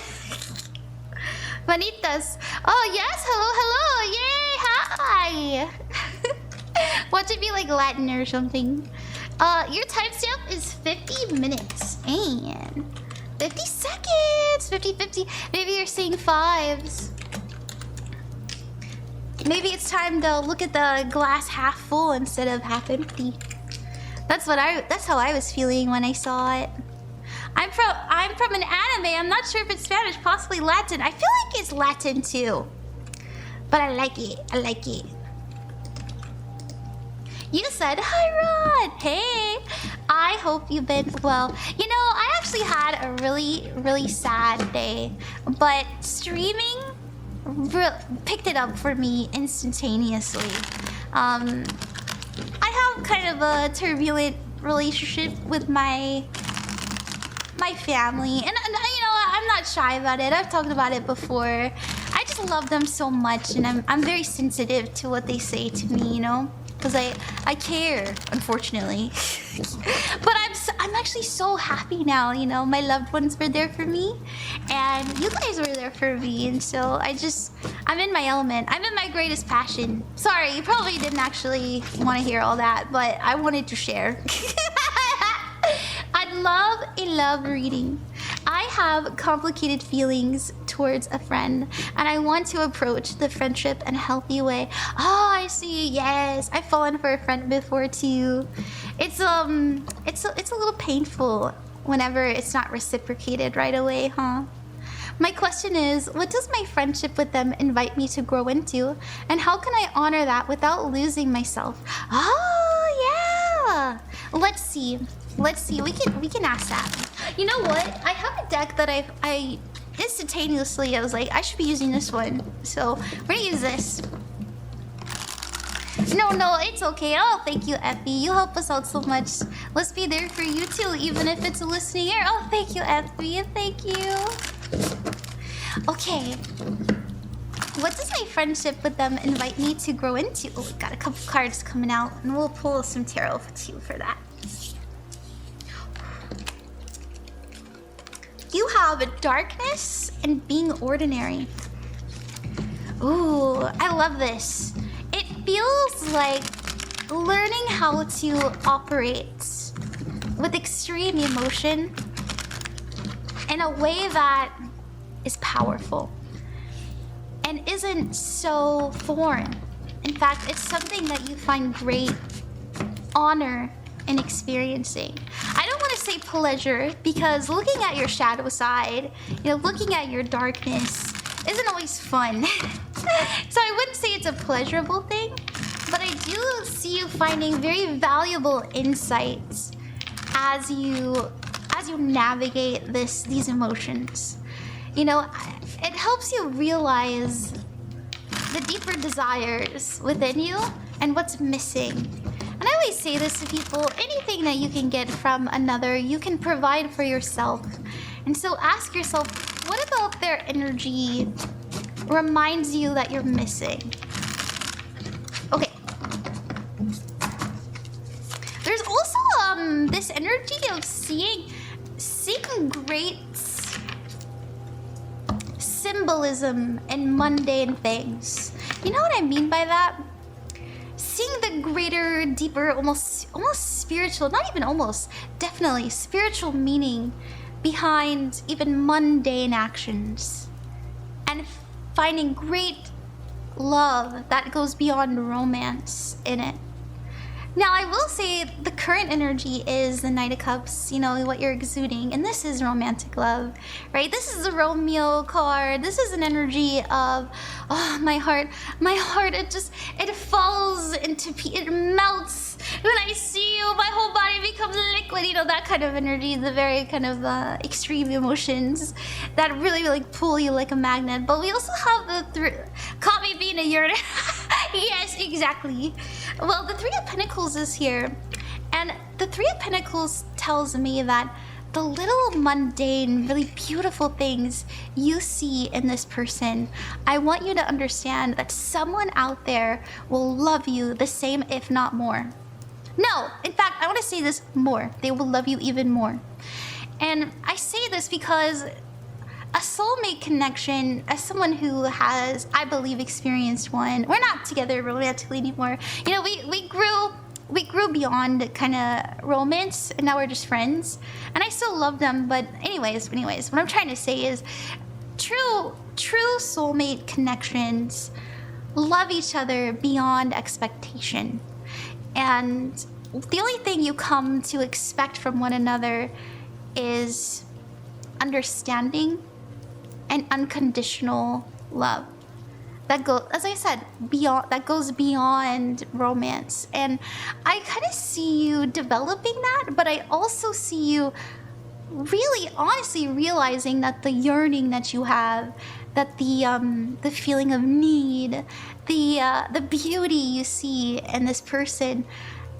Vanitas. Oh yes, hello, yay, hi. Want to be like Latin or something? Your timestamp is 50 minutes and 50 seconds. 50. Maybe you're saying fives. Maybe it's time to look at the glass half full instead of half empty. That's how I was feeling when I saw it. I'm from an anime. I'm not sure if it's Spanish, possibly Latin. I feel like it's Latin too. But I like it. You said hi, Rod. Hey. I hope you've been well. You know, I actually had a really sad day, but streaming picked it up for me instantaneously. I have kind of a turbulent relationship with my family, and you know, I'm not shy about it. I've talked about it before. I just love them so much, and I'm very sensitive to what they say to me, you know, because I care, unfortunately. But I'm actually so happy now, you know. My loved ones were there for me, and you guys were there for me, and so I'm in my element. I'm in my greatest passion. Sorry, you probably didn't actually want to hear all that, but I wanted to share. I love reading. I have complicated feelings towards a friend, and I want to approach the friendship in a healthy way. Oh, I see. Yes, I've fallen for a friend before too. It's a little painful whenever it's not reciprocated right away, huh? My question is, what does my friendship with them invite me to grow into, and how can I honor that without losing myself? Oh yeah. Let's see. We can ask that. You know what? I have a deck that I instantaneously, I was like, I should be using this one. So we're gonna use this. No, it's okay. Oh, thank you, Effie. You help us out so much. Let's be there for you too, even if it's a listening ear. Oh, thank you, Effie. Thank you. Okay. What does my friendship with them invite me to grow into? Oh, we got a couple cards coming out, and we'll pull some tarot for that. You have darkness and being ordinary. Ooh, I love this. It feels like learning how to operate with extreme emotion in a way that is powerful and isn't so foreign. In fact, it's something that you find great honor in experiencing. I don't want to say pleasure, because looking at your shadow side, you know, looking at your darkness isn't always fun. So I wouldn't say it's a pleasurable thing, but I do see you finding very valuable insights as you navigate these emotions. You know, it helps you realize the deeper desires within you and what's missing. And I always say this to people, anything that you can get from another, you can provide for yourself. And so ask yourself, what about their energy reminds you that you're missing? Okay. There's also this energy of seeing great symbolism in mundane things. You know what I mean by that? greater, deeper, almost spiritual, not even almost, definitely spiritual meaning behind even mundane actions. And finding great love that goes beyond romance in it. Now, I will say the current energy is the Knight of Cups, you know, what you're exuding, and this is romantic love, right? This is a Romeo card. This is an energy of, oh, my heart, it falls into, it melts. When I see you, my whole body becomes liquid, you know, that kind of energy, the very kind of extreme emotions that really, really pull you like a magnet. But we also have the caught me being a yearner. Yes, exactly. Well, the Three of Pentacles is here, and the Three of Pentacles tells me that the little mundane, really beautiful things you see in this person, I want you to understand that someone out there will love you the same, if not more. No, in fact, I want to say this more. They will love you even more. And I say this because a soulmate connection, as someone who has, I believe, experienced one, we're not together romantically anymore. You know, we grew beyond kind of romance, and now we're just friends. And I still love them, but anyways, what I'm trying to say is true soulmate connections love each other beyond expectation. And the only thing you come to expect from one another is understanding and unconditional love. That goes, as I said, that goes beyond romance. And I kind of see you developing that, but I also see you really honestly realizing that the yearning that you have, that the feeling of need, the beauty you see in this person,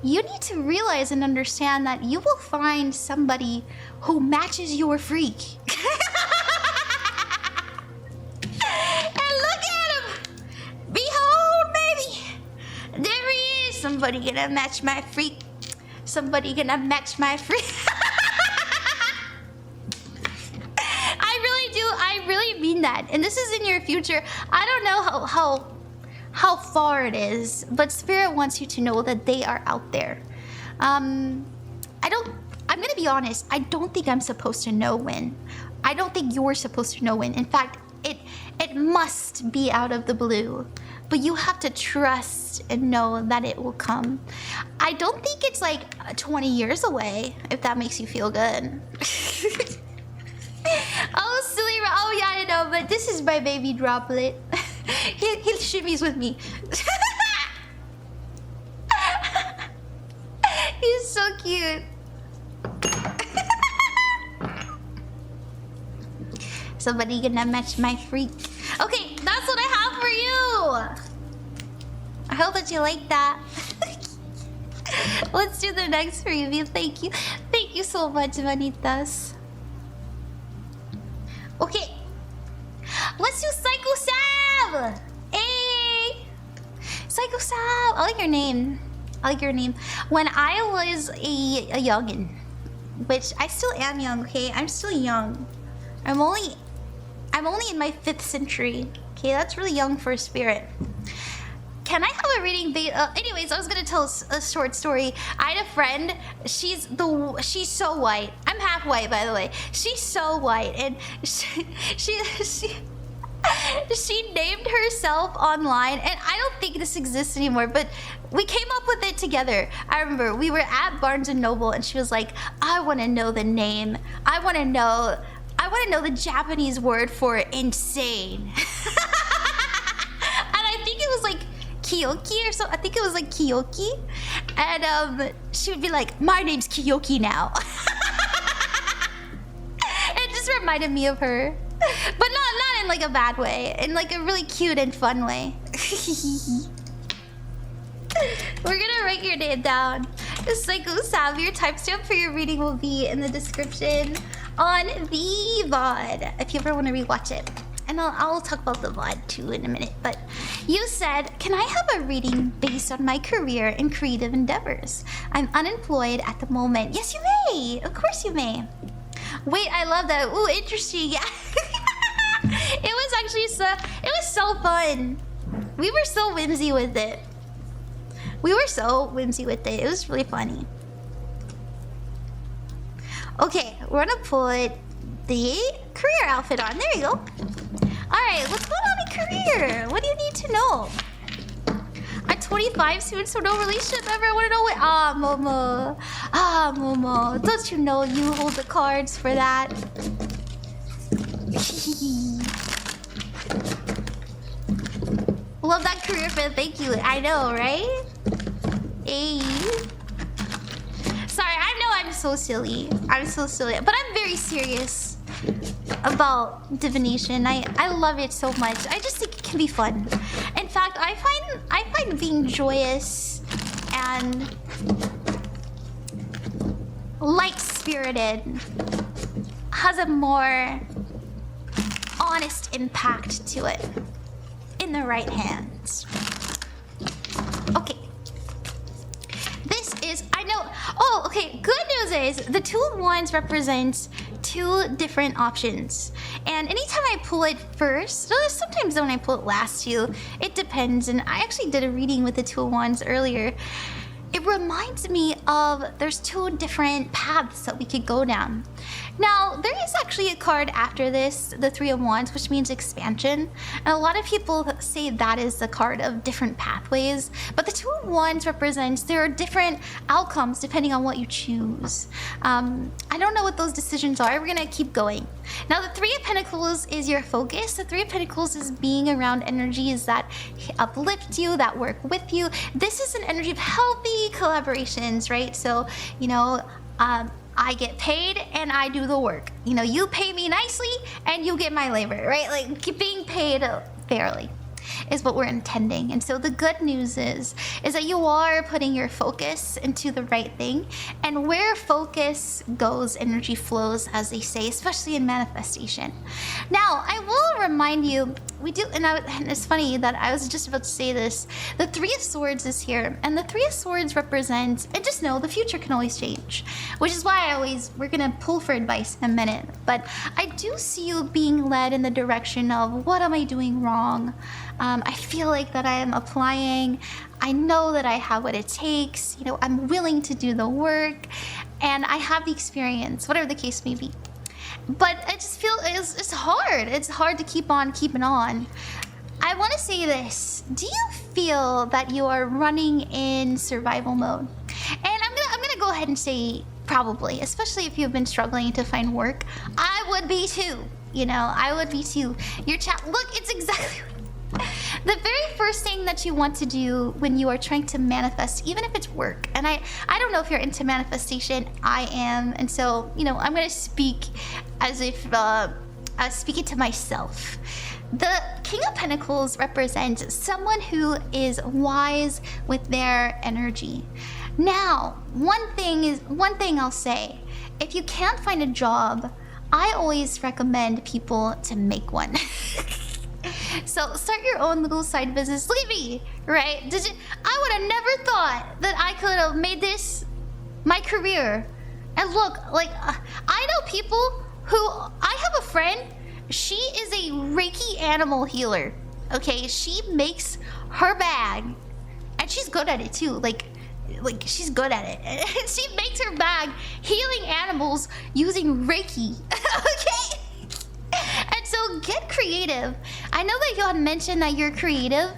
you need to realize and understand that you will find somebody who matches your freak. And look at him! Behold, baby! There he is! Somebody gonna match my freak. Somebody gonna match my freak. I really mean that. And this is in your future. I don't know how far it is, but Spirit wants you to know that they are out there. I'm gonna be honest, I don't think I'm supposed to know when. I don't think you're supposed to know when. In fact, it must be out of the blue. But you have to trust and know that it will come. I don't think it's like 20 years away, if that makes you feel good. Oh, silly. Oh, yeah, I know, but this is my baby droplet. he shimmies with me. He's so cute. Somebody gonna match my freak. Okay, that's what I have for you. I hope that you like that. Let's do the next preview. Thank you. Thank you so much, Vanitas. Okay. Let's do PsychoSavv. Hey. PsychoSavv. I like your name. When I was a youngin', which I still am young, okay? I'm still young. I'm only in my 5th century. Okay, that's really young for a spirit. Can I have a reading? Anyways, I was gonna tell a short story. I had a friend. She's so white. I'm half white, by the way. She's so white, and she named herself online, and I don't think this exists anymore, but we came up with it together. I remember we were at Barnes and Noble, and she was like, "I want to know the name. I want to know the Japanese word for insane." And I think it was like Kiyoki or so. I think it was like Kiyoki, and she would be like, "My name's Kiyoki now." It just reminded me of her, but not in like a bad way, in like a really cute and fun way. We're gonna write your name down. PsychoSavv, your timestamp for your reading will be in the description on the VOD if you ever want to rewatch it. And I'll talk about the VOD too in a minute. But you said, can I have a reading based on my career and creative endeavors? I'm unemployed at the moment. Yes, you may. Of course you may. Wait, I love that. Ooh, interesting. Yeah. It was actually so fun. We were so whimsy with it. We were so whimsy with it. It was really funny. Okay, we're gonna put the career outfit on. There you go. Alright, what's going on in career? What do you need to know? I'm 25 soon, so no relationship ever. I wanna know what. Momo. Momo. Don't you know you hold the cards for that? Love that career fit. Thank you. I know, right? Hey. Sorry, I know I'm so silly. I'm so silly. But I'm very serious about divination. I love it so much. I just think it can be fun. In fact, I find being joyous and light-spirited has a more honest impact to it in the right hands. Okay. This is, I know. Oh, okay. Good news is the 2 of Wands represents 2 different options. And anytime I pull it first, so sometimes when I pull it last too, it depends. And I actually did a reading with the 2 of Wands earlier. It reminds me of there's 2 different paths that we could go down. Now, there is actually a card after this, the 3 of Wands, which means expansion. And a lot of people say that is the card of different pathways. But the 2 of Wands represents there are different outcomes depending on what you choose. I don't know what those decisions are. We're gonna keep going. Now, the 3 of Pentacles is your focus. The 3 of Pentacles is being around energies that uplift you, that work with you. This is an energy of healthy collaborations, right? So, you know, I get paid and I do the work. You know, you pay me nicely and you get my labor, right? Like being paid fairly is what we're intending. And so the good news is that you are putting your focus into the right thing. And where focus goes, energy flows, as they say, especially in manifestation. Now, I will remind you, we do, and it's funny that I was just about to say this, the 3 of Swords is here, and the 3 of Swords represents, and just know the future can always change, which is why we're gonna pull for advice in a minute, but I do see you being led in the direction of what am I doing wrong? I feel like that I am applying, I know that I have what it takes, you know, I'm willing to do the work, and I have the experience, whatever the case may be. But I just feel it's hard. It's hard to keep on keeping on. I want to say this. Do you feel that you are running in survival mode? And I'm gonna go ahead and say probably, especially if you've been struggling to find work. I would be too. You know, I would be too. Your chat. Look, it's exactly. The very first thing that you want to do when you are trying to manifest, even if it's work, and I don't know if you're into manifestation, I am, and so, you know, I'm gonna speak as if speaking to myself. The King of Pentacles represents someone who is wise with their energy. Now, one thing I'll say, if you can't find a job, I always recommend people to make one. So start your own little side business. Look at me, right? I would have never thought that I could have made this my career. And look, like, I know people who, I have a friend, she is a Reiki animal healer. Okay, she makes her bag, and she's good at it too. Like she's good at it. And she makes her bag healing animals using Reiki. Okay? And so get creative. I know that you had mentioned that you're creative.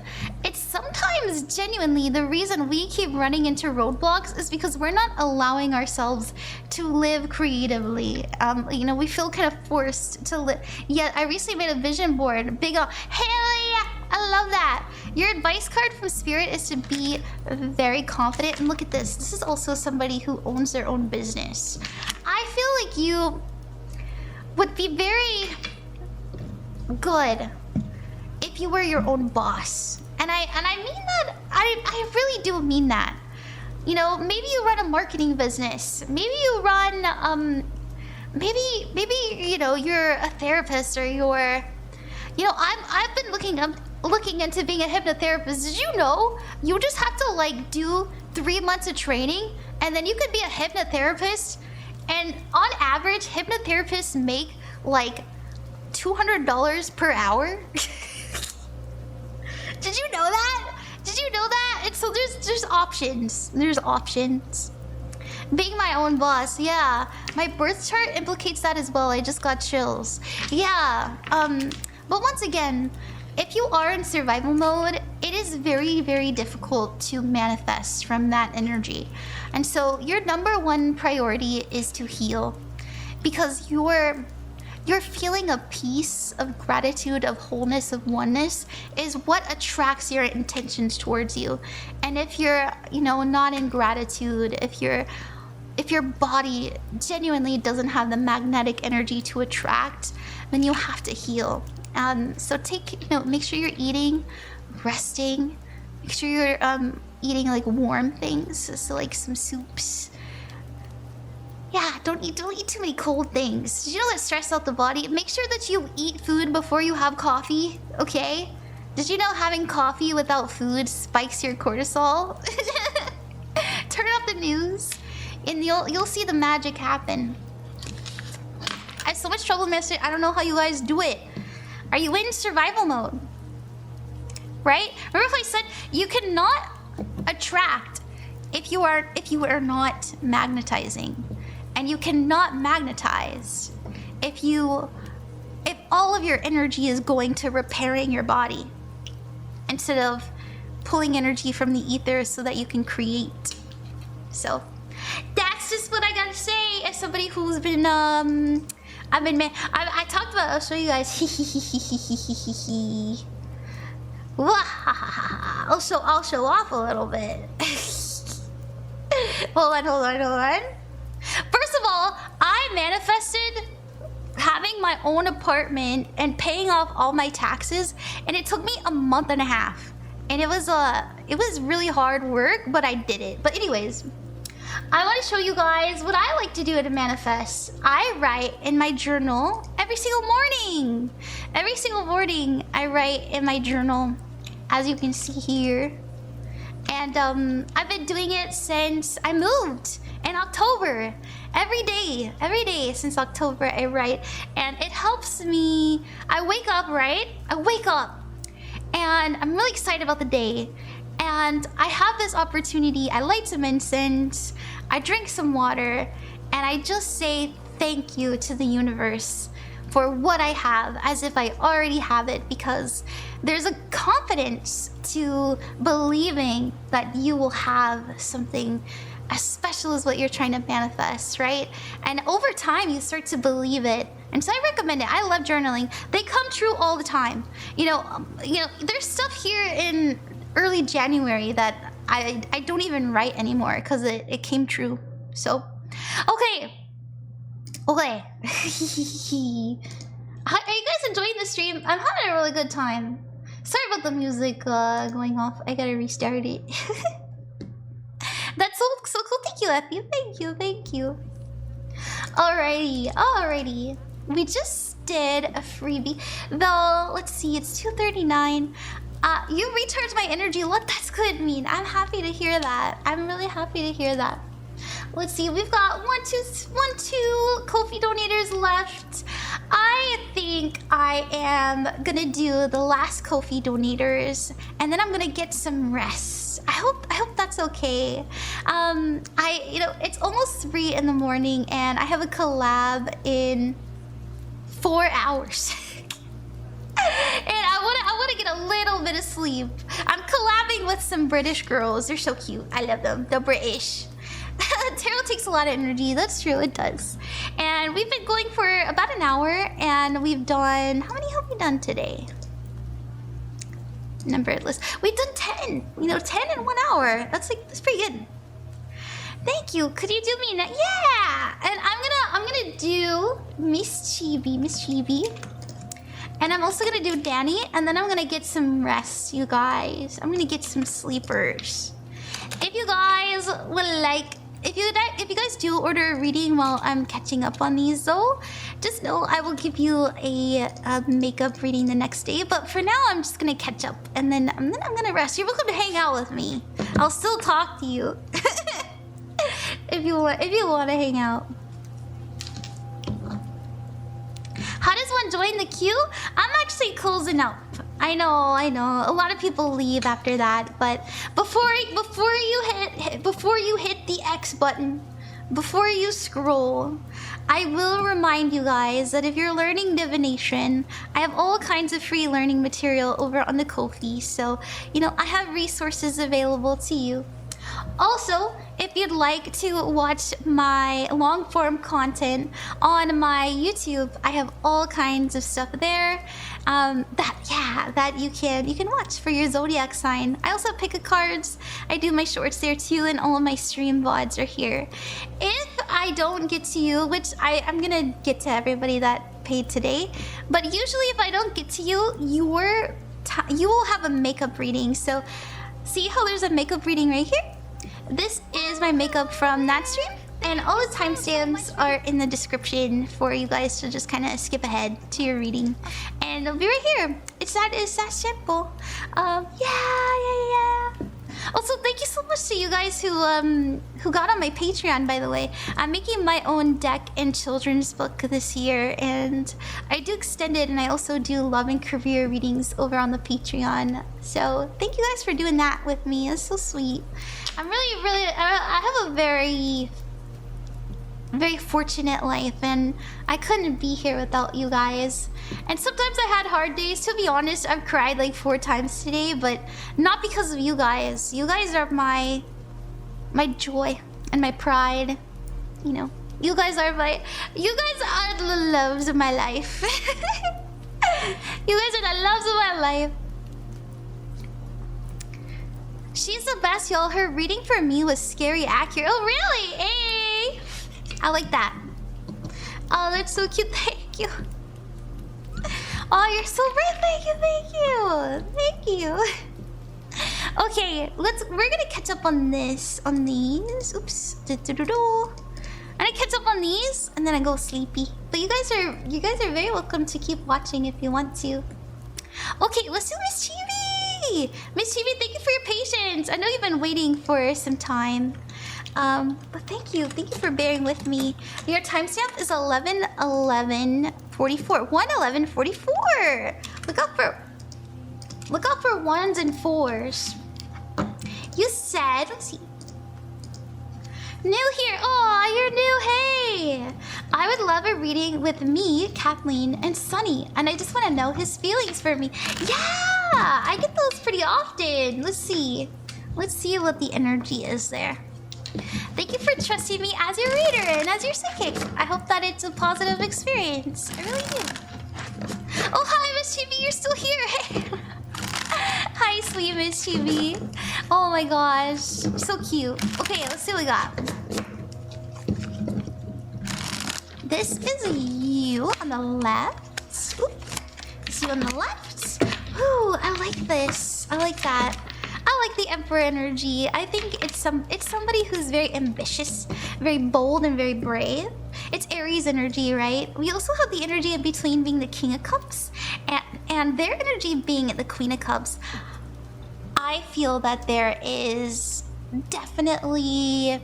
It's sometimes genuinely the reason we keep running into roadblocks is because we're not allowing ourselves to live creatively. You know, we feel kind of forced to live. Yeah, I recently made a vision board. Big hell yeah! I love that. Your advice card from Spirit is to be very confident. And look at this. This is also somebody who owns their own business. I feel like you would be very good if you were your own boss. And I mean that, I really do mean that. You know, maybe you run a marketing business. Maybe you run, maybe, you know, you're a therapist or you're, you know, I've been looking into being a hypnotherapist. Did you know you just have to like do 3 months of training and then you could be a hypnotherapist? And on average, hypnotherapists make like $200 per hour. Did you know that? Did you know that? And so there's options. There's options. Being my own boss, yeah. My birth chart implicates that as well. I just got chills. Yeah. But once again, if you are in survival mode, it is very, very difficult to manifest from that energy. And so your number one priority is to heal, because your feeling of peace, of gratitude, of wholeness, of oneness is what attracts your intentions towards you. And if you're, you know, not in gratitude, if your body genuinely doesn't have the magnetic energy to attract, then you have to heal. So make sure you're eating, resting. Make sure you're eating like warm things, so like some soups. Yeah, don't eat too many cold things. Did you know that stress out the body? Make sure that you eat food before you have coffee, okay? Did you know having coffee without food spikes your cortisol? Turn off the news, and you'll see the magic happen. I have so much trouble, mister. I don't know how you guys do it. Are you in survival mode? Right? Remember how I said you cannot attract if you are not magnetizing. And you cannot magnetize if all of your energy is going to repairing your body instead of pulling energy from the ether so that you can create. So that's just what I gotta say as somebody who's been I talked about, I'll show you guys. I'll show off a little bit. Hold on. First of all, I manifested having my own apartment and paying off all my taxes, and it took me a month and a half. And it was really hard work, but I did it. But anyways, I want to show you guys what I like to do to manifest. I write in my journal every single morning. Every single morning I write in my journal, as you can see here. And I've been doing it since I moved in October. Every day since October I write, and it helps me. I wake up, and I'm really excited about the day. And I have this opportunity. I light some incense, I drink some water, and I just say thank you to the universe for what I have, as if I already have it, because there's a confidence to believing that you will have something as special as what you're trying to manifest, right? And over time, you start to believe it. And so I recommend it. I love journaling. They come true all the time. You know, there's stuff here in early January that I don't even write anymore because it came true. So, okay. Are you guys enjoying the stream? I'm having a really good time. Sorry about the music going off. I gotta restart it. That's so cool. Thank you, Effie. Thank you. Alrighty. We just did a freebie. Though, let's see, it's 2:39. You recharged my energy a lot. That's good, Mean. I'm happy to hear that. I'm really happy to hear that. Let's see, we've got two Ko-fi donators left. I think I am gonna do the last Ko-fi donators, and then I'm gonna get some rest. I hope that's okay. It's almost 3 in the morning, and I have a collab in 4 hours. And I wanna get a little bit of sleep. I'm collabing with some British girls. They're so cute. I love them. They're British. Tarot takes a lot of energy. That's true, it does. And we've been going for about an hour, and we've done... How many have we done today? Numbered list. We've done 10. 10 in 1 hour. That's pretty good. Thank you. Could you do me now? Yeah! And I'm gonna do MsChibi. And I'm also gonna do Dani, and then I'm gonna get some rest, you guys. I'm gonna get some sleepers. If you guys would like... If you guys do order a reading while I'm catching up on these, though, just know I will give you a makeup reading the next day. But for now, I'm just gonna catch up, and then I'm gonna rest. You're welcome to hang out with me. I'll still talk to you if you want to hang out. How does one join the queue? I'm actually closing up. I know. A lot of people leave after that, but before you hit the X button, before you scroll, I will remind you guys that if you're learning divination, I have all kinds of free learning material over on the Ko-fi. So, you know, I have resources available to you. Also, if you'd like to watch my long form content on my YouTube, I have all kinds of stuff there that you can watch for your zodiac sign. I also pick a cards. I do my shorts there too, and all of my stream VODs are here. If I don't get to you, which I'm gonna get to everybody that paid today, but usually if I don't get to you, you will have a makeup reading. So see how there's a makeup reading right here? This is my makeup from that stream, and all the timestamps are in the description for you guys to just kind of skip ahead to your reading, and it'll be right here. It's that simple. Yeah. Also, thank you so much to you guys who got on my Patreon, by the way. I'm making my own deck and children's book this year, and I do extended, and I also do love and career readings over on the Patreon. So thank you guys for doing that with me. It's so sweet. I'm I have a very fortunate life, and I couldn't be here without you guys. And sometimes I had hard days. To be honest, I've cried like 4 times today, but not because of you guys. You guys are my joy and my pride. You know, you guys are the loves of my life. You guys are the loves of my life. She's the best, y'all. Her reading for me was scary accurate. Oh, really? Hey! I like that. Oh, that's so cute. Thank you. Oh, you're so brave. Thank you. Okay, we're gonna catch up on these. Oops. I'm gonna catch up on these, and then I go sleepy. But you guys are very welcome to keep watching if you want to. Okay, let's do MsChibi. MsChibi, thank you for your patience. I know you've been waiting for some time. But thank you for bearing with me. Your timestamp is 11:11:44. 1:11:44. Look out for 1s and 4s. You said, let's see. New here. Oh, you're new. Hey. I would love a reading with me, Kathleen, and Sunny, and I just want to know his feelings for me. Yeah, I get those pretty often. Let's see what the energy is there. Thank you for trusting me as your reader and as your psychic. I hope that it's a positive experience. I really do. Oh, hi, MsChibi. You're still here. Hey. Hi, sweet MsChibi. Oh my gosh. So cute. Okay, let's see what we got. This is you on the left. Oop. It's you on the left. Ooh, I like this. I like that. I like the Emperor energy. I think it's somebody who's very ambitious, very bold, and very brave. It's Aries energy, right? We also have the energy in between being the King of Cups and their energy being the Queen of Cups. I feel that there is definitely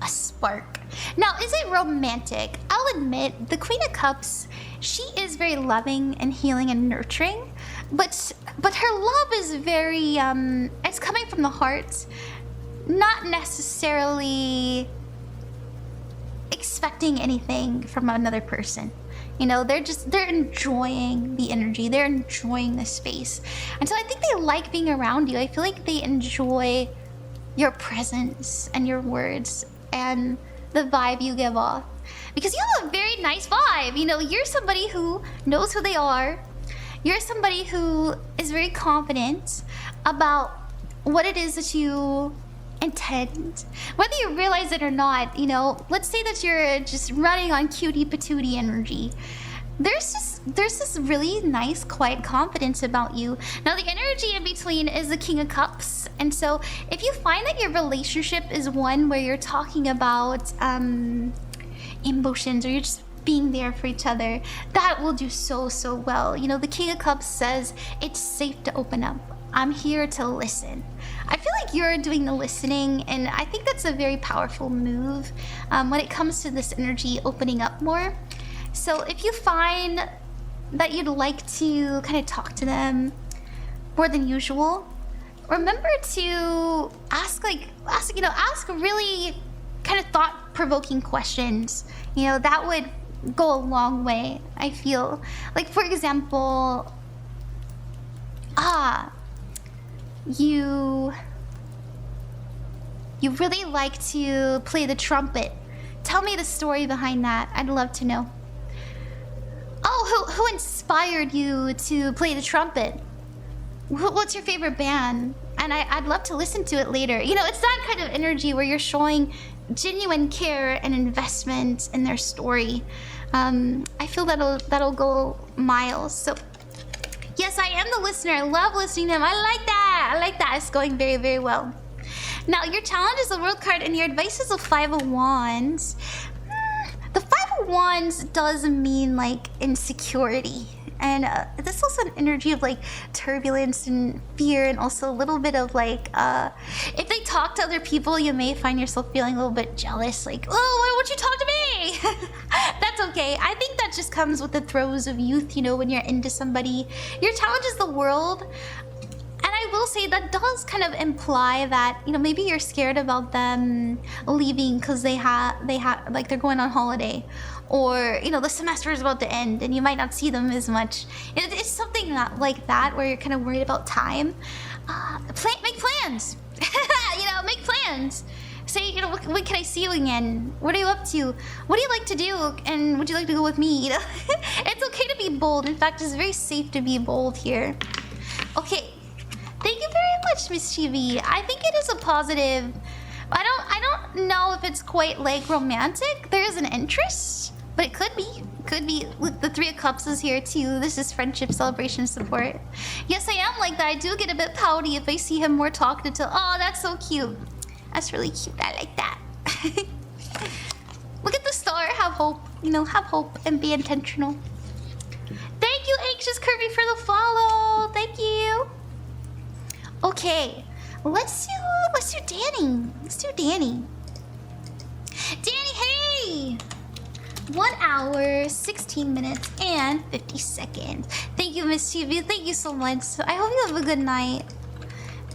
a spark. Now, is it romantic? I'll admit, the Queen of Cups, she is very loving and healing and nurturing, but her love is very it's coming from the heart, not necessarily expecting anything from another person. You know, they're enjoying the energy, they're enjoying the space. And so I think they like being around you. I feel like they enjoy your presence and your words and the vibe you give off, because you have a very nice vibe. You know, you're somebody who knows who they are. You're somebody who is very confident about what it is that you intend, whether you realize it or not. You know, let's say that you're just running on cutie patootie energy. There's this really nice, quiet confidence about you. Now, the energy in between is the King of Cups. And so if you find that your relationship is one where you're talking about emotions, or you're just being there for each other, that will do so well. You know, the King of Cups says it's safe to open up. I'm here to listen. I feel like you're doing the listening, and I think that's a very powerful move when it comes to this energy opening up more. So if you find that you'd like to kind of talk to them, more than usual, remember to ask really kind of thought-provoking questions. You know, that would go a long way, I feel. Like, for example, you really like to play the trumpet. Tell me the story behind that. I'd love to know. Oh, who inspired you to play the trumpet? What's your favorite band? And I'd love to listen to it later. You know, it's that kind of energy where you're showing genuine care and investment in their story. I feel that'll go miles. So, yes, I am the listener. I love listening to him. I like that. It's going very, very well. Now, your challenge is a world card, and your advice is a 5 of Wands. The 5 of Wands does mean, like, insecurity. And this is also an energy of, like, turbulence and fear, and also a little bit of, like, if they talk to other people, you may find yourself feeling a little bit jealous, like, oh, why won't you talk to me? That's okay. I think that just comes with the throes of youth, you know, when you're into somebody. Your challenge is the world. And I will say that does kind of imply that, you know, maybe you're scared about them leaving because like they're going on holiday, or, you know, the semester is about to end and you might not see them as much. It's something like that where you're kind of worried about time. Make plans. You know, make plans. Say, you know, when can I see you again? What are you up to? What do you like to do? And would you like to go with me? You know, it's okay to be bold. In fact, it's very safe to be bold here. Okay. Thank you very much, MsChibi. I think it is a positive. I don't know if it's quite like romantic. There is an interest, but it could be. Could be. Look, the 3 of Cups is here too. This is friendship, celebration, support. Yes, I am like that. I do get a bit pouty if I see him more talkative. Oh, that's so cute. That's really cute. I like that. Look at the star. Have hope. You know, have hope and be intentional. Thank you, Anxious Kirby, for the follow. Thank you. Okay, let's do Dani. Let's do Dani. Dani, hey! 1 hour, 16 minutes, and 50 seconds. Thank you, MsChibi. Thank you so much. I hope you have a good night.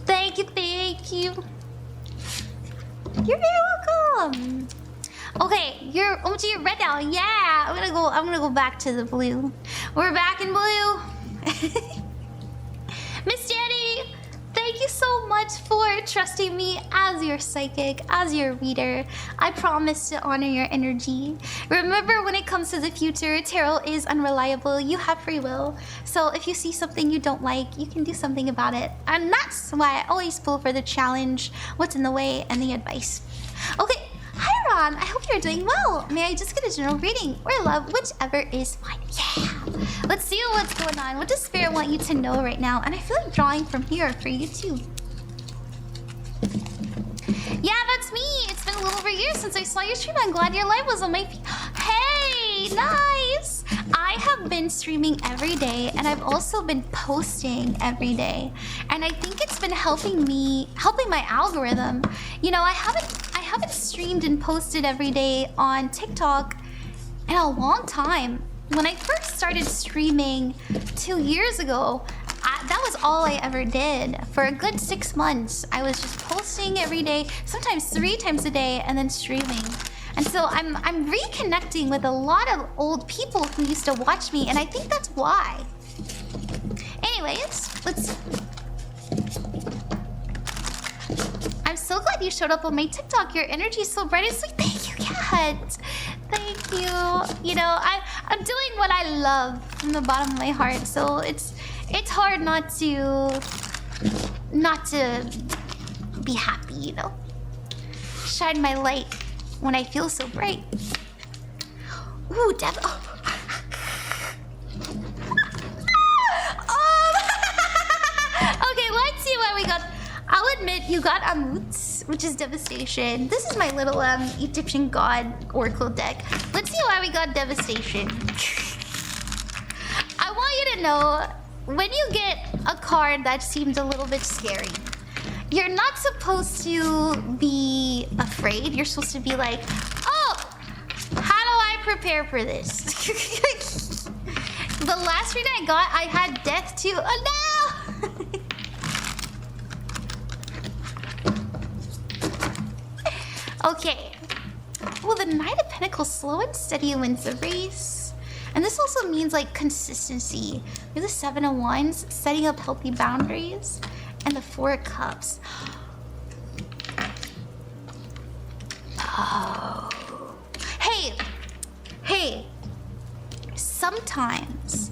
Thank you, thank you. You're very welcome. Okay, you're red now. Yeah, I'm gonna go back to the blue. We're back in blue. Miss Dani, thank you so much for trusting me as your psychic, as your reader. I promise to honor your energy. Remember, when it comes to the future, tarot is unreliable. You have free will. So if you see something you don't like, you can do something about it. And that's why I always pull for the challenge, what's in the way, and the advice. Okay, hi Ron, I hope you're doing well. May I just get a general reading or love, whichever is fine. Yeah, let's see what's going on. What does Spirit want you to know right now? And I feel like drawing from here for you too. Yeah, that's me. It's been a little over a year since I saw your stream. I'm glad your live was on my feed. Hey, nice. I have been streaming every day, and I've also been posting every day. And I think it's been helping my algorithm. You know, I haven't streamed and posted every day on TikTok in a long time. When I first started streaming 2 years ago, that was all I ever did. For a good 6 months, I was just posting every day, sometimes 3 times a day, and then streaming. And so I'm reconnecting with a lot of old people who used to watch me, and I think that's why. Anyways, let's... I'm so glad you showed up on my TikTok. Your energy is so bright and sweet. Thank you, Kat. Thank you. You know, I'm doing what I love from the bottom of my heart, so it's hard not to be happy, you know. Shine my light when I feel so bright. Ooh, Deb. Oh. Okay, let's see what we got. I'll admit you got Amut, which is devastation. This is my little Egyptian god oracle deck. Let's see why we got devastation. I want you to know, when you get a card that seems a little bit scary, you're not supposed to be afraid. You're supposed to be like, oh, how do I prepare for this? The last read I got, I had death too. Oh no! Okay. Well, the Knight of Pentacles, slow and steady wins the race. And this also means like consistency. We have the Seven of Wands, setting up healthy boundaries. And the Four of Cups. Oh. Hey. Sometimes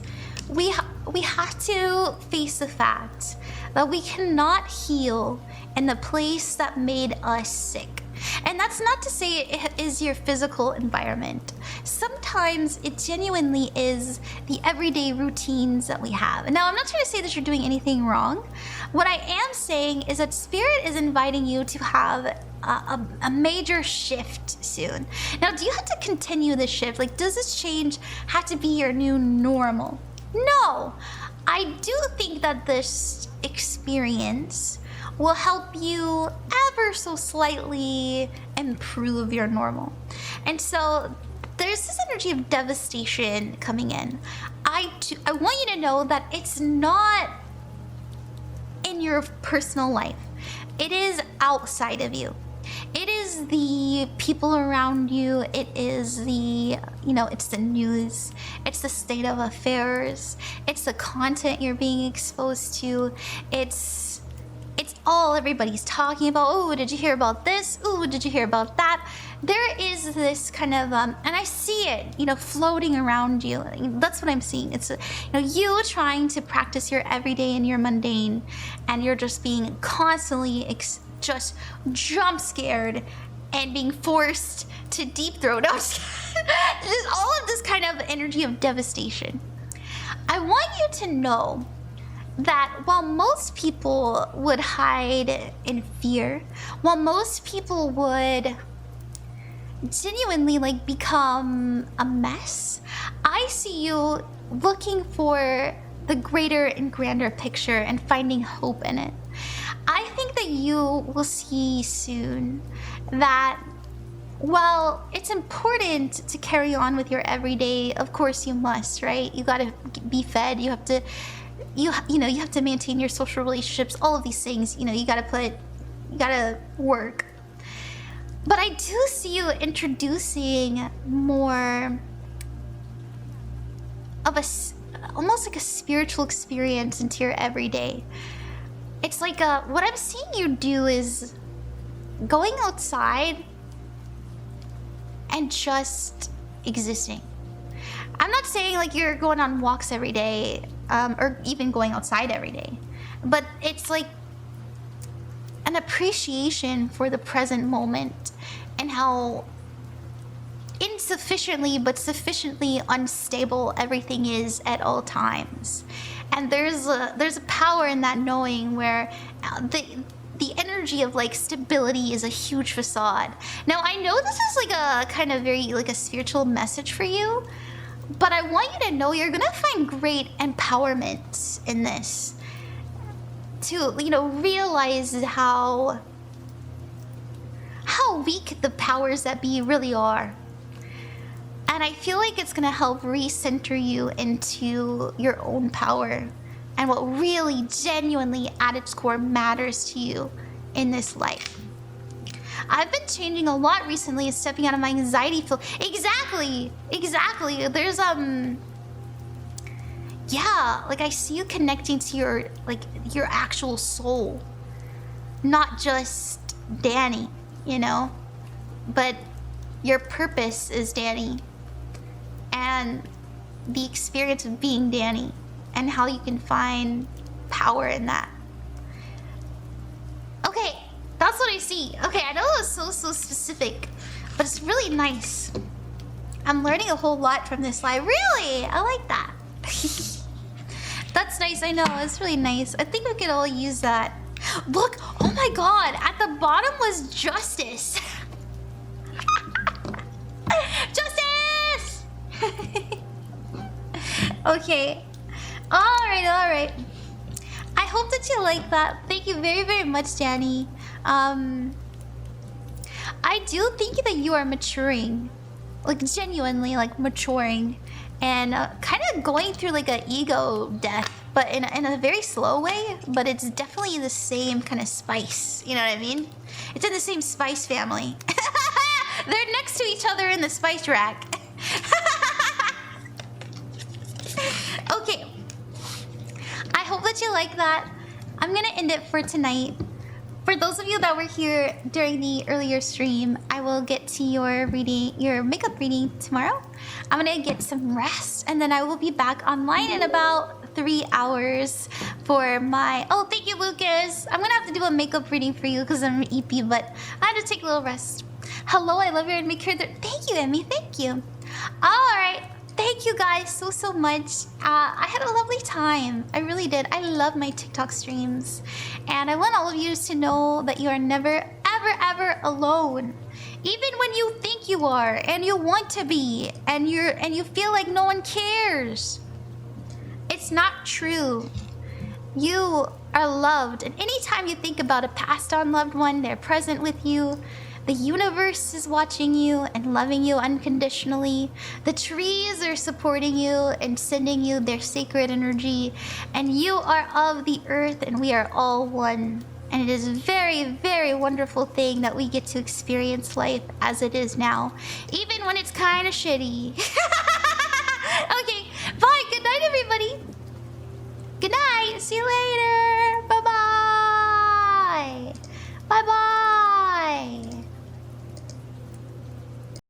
we have to face the fact that we cannot heal in the place that made us sick. And that's not to say it is your physical environment. Sometimes it genuinely is the everyday routines that we have. Now, I'm not trying to say that you're doing anything wrong. What I am saying is that Spirit is inviting you to have a major shift soon. Now, do you have to continue this shift? Like, does this change have to be your new normal? No. I do think that this experience will help you ever so slightly improve your normal. And so there's this energy of devastation coming in. I want you to know that it's not in your personal life. It is outside of you. It is the people around you. It is the, it's the news. It's the state of affairs. It's the content you're being exposed to. It's all everybody's talking about. Oh, did you hear about this? Oh, did you hear about that? There is this kind of, and I see it, floating around you. That's what I'm seeing. It's, you trying to practice your everyday and your mundane, and you're just being constantly just jump scared and being forced to deep throat. Just all of this kind of energy of devastation. I want you to know that while most people would hide in fear, while most people would genuinely become a mess, I see you looking for the greater and grander picture and finding hope in it. I think that you will see soon that while it's important to carry on with your everyday, of course you must, right? You gotta be fed, you have to maintain your social relationships, all of these things, you gotta work. But I do see you introducing more of almost like a spiritual experience into your everyday. It's like what I'm seeing you do is going outside and just existing. I'm not saying you're going on walks every day, or even going outside every day, but it's like an appreciation for the present moment and how insufficiently but sufficiently unstable everything is at all times. And there's a power in that knowing where the energy of stability is a huge facade. Now I know this is a kind of very a spiritual message for you, but I want you to know you're gonna find great empowerment in this. To realize how weak the powers that be really are. And I feel like it's gonna help recenter you into your own power and what really genuinely at its core matters to you in this life. I've been changing a lot recently and stepping out of my anxiety field. Exactly. There's yeah, I see you connecting to your actual soul. Not just Dani, but your purpose is Dani. And the experience of being Dani and how you can find power in that. Okay, that's what I see. Okay, I know it was so specific, but it's really nice. I'm learning a whole lot from this live. Really? I like that. That's nice, I know. It's really nice. I think we could all use that. Look, oh my god, at the bottom was justice. Justice! Okay. Alright. I hope that you like that. Thank you very, very much, Dani. I do think that you are maturing. Genuinely, maturing. And kind of going through an ego death, but in a very slow way. But it's definitely the same kind of spice. You know what I mean? It's in the same spice family. They're next to each other in the spice rack. Okay. I hope that you like that. I'm gonna end it for tonight. For those of you that were here during the earlier stream, I will get to your reading, your makeup reading tomorrow. I'm gonna get some rest, and then I will be back online in about 3 hours for my... Oh, thank you, Lucas. I'm gonna have to do a makeup reading for you because I'm EP, but I had to take a little rest. Hello, I love your and make sure that... Thank you, Emmy. Thank you. All right. Thank you guys so much. I had a lovely time. I really did. I love my TikTok streams. And I want all of you to know that you are never, ever alone. Even when you think you are and you want to be and you feel like no one cares. It's not true. You are loved. And anytime you think about a passed on loved one, they're present with you. The universe is watching you and loving you unconditionally. The trees are supporting you and sending you their sacred energy. And you are of the earth and we are all one. And it is a very wonderful thing that we get to experience life as it is now. Even when it's kind of shitty. Okay, bye. Good night, everybody. Good night. See you later.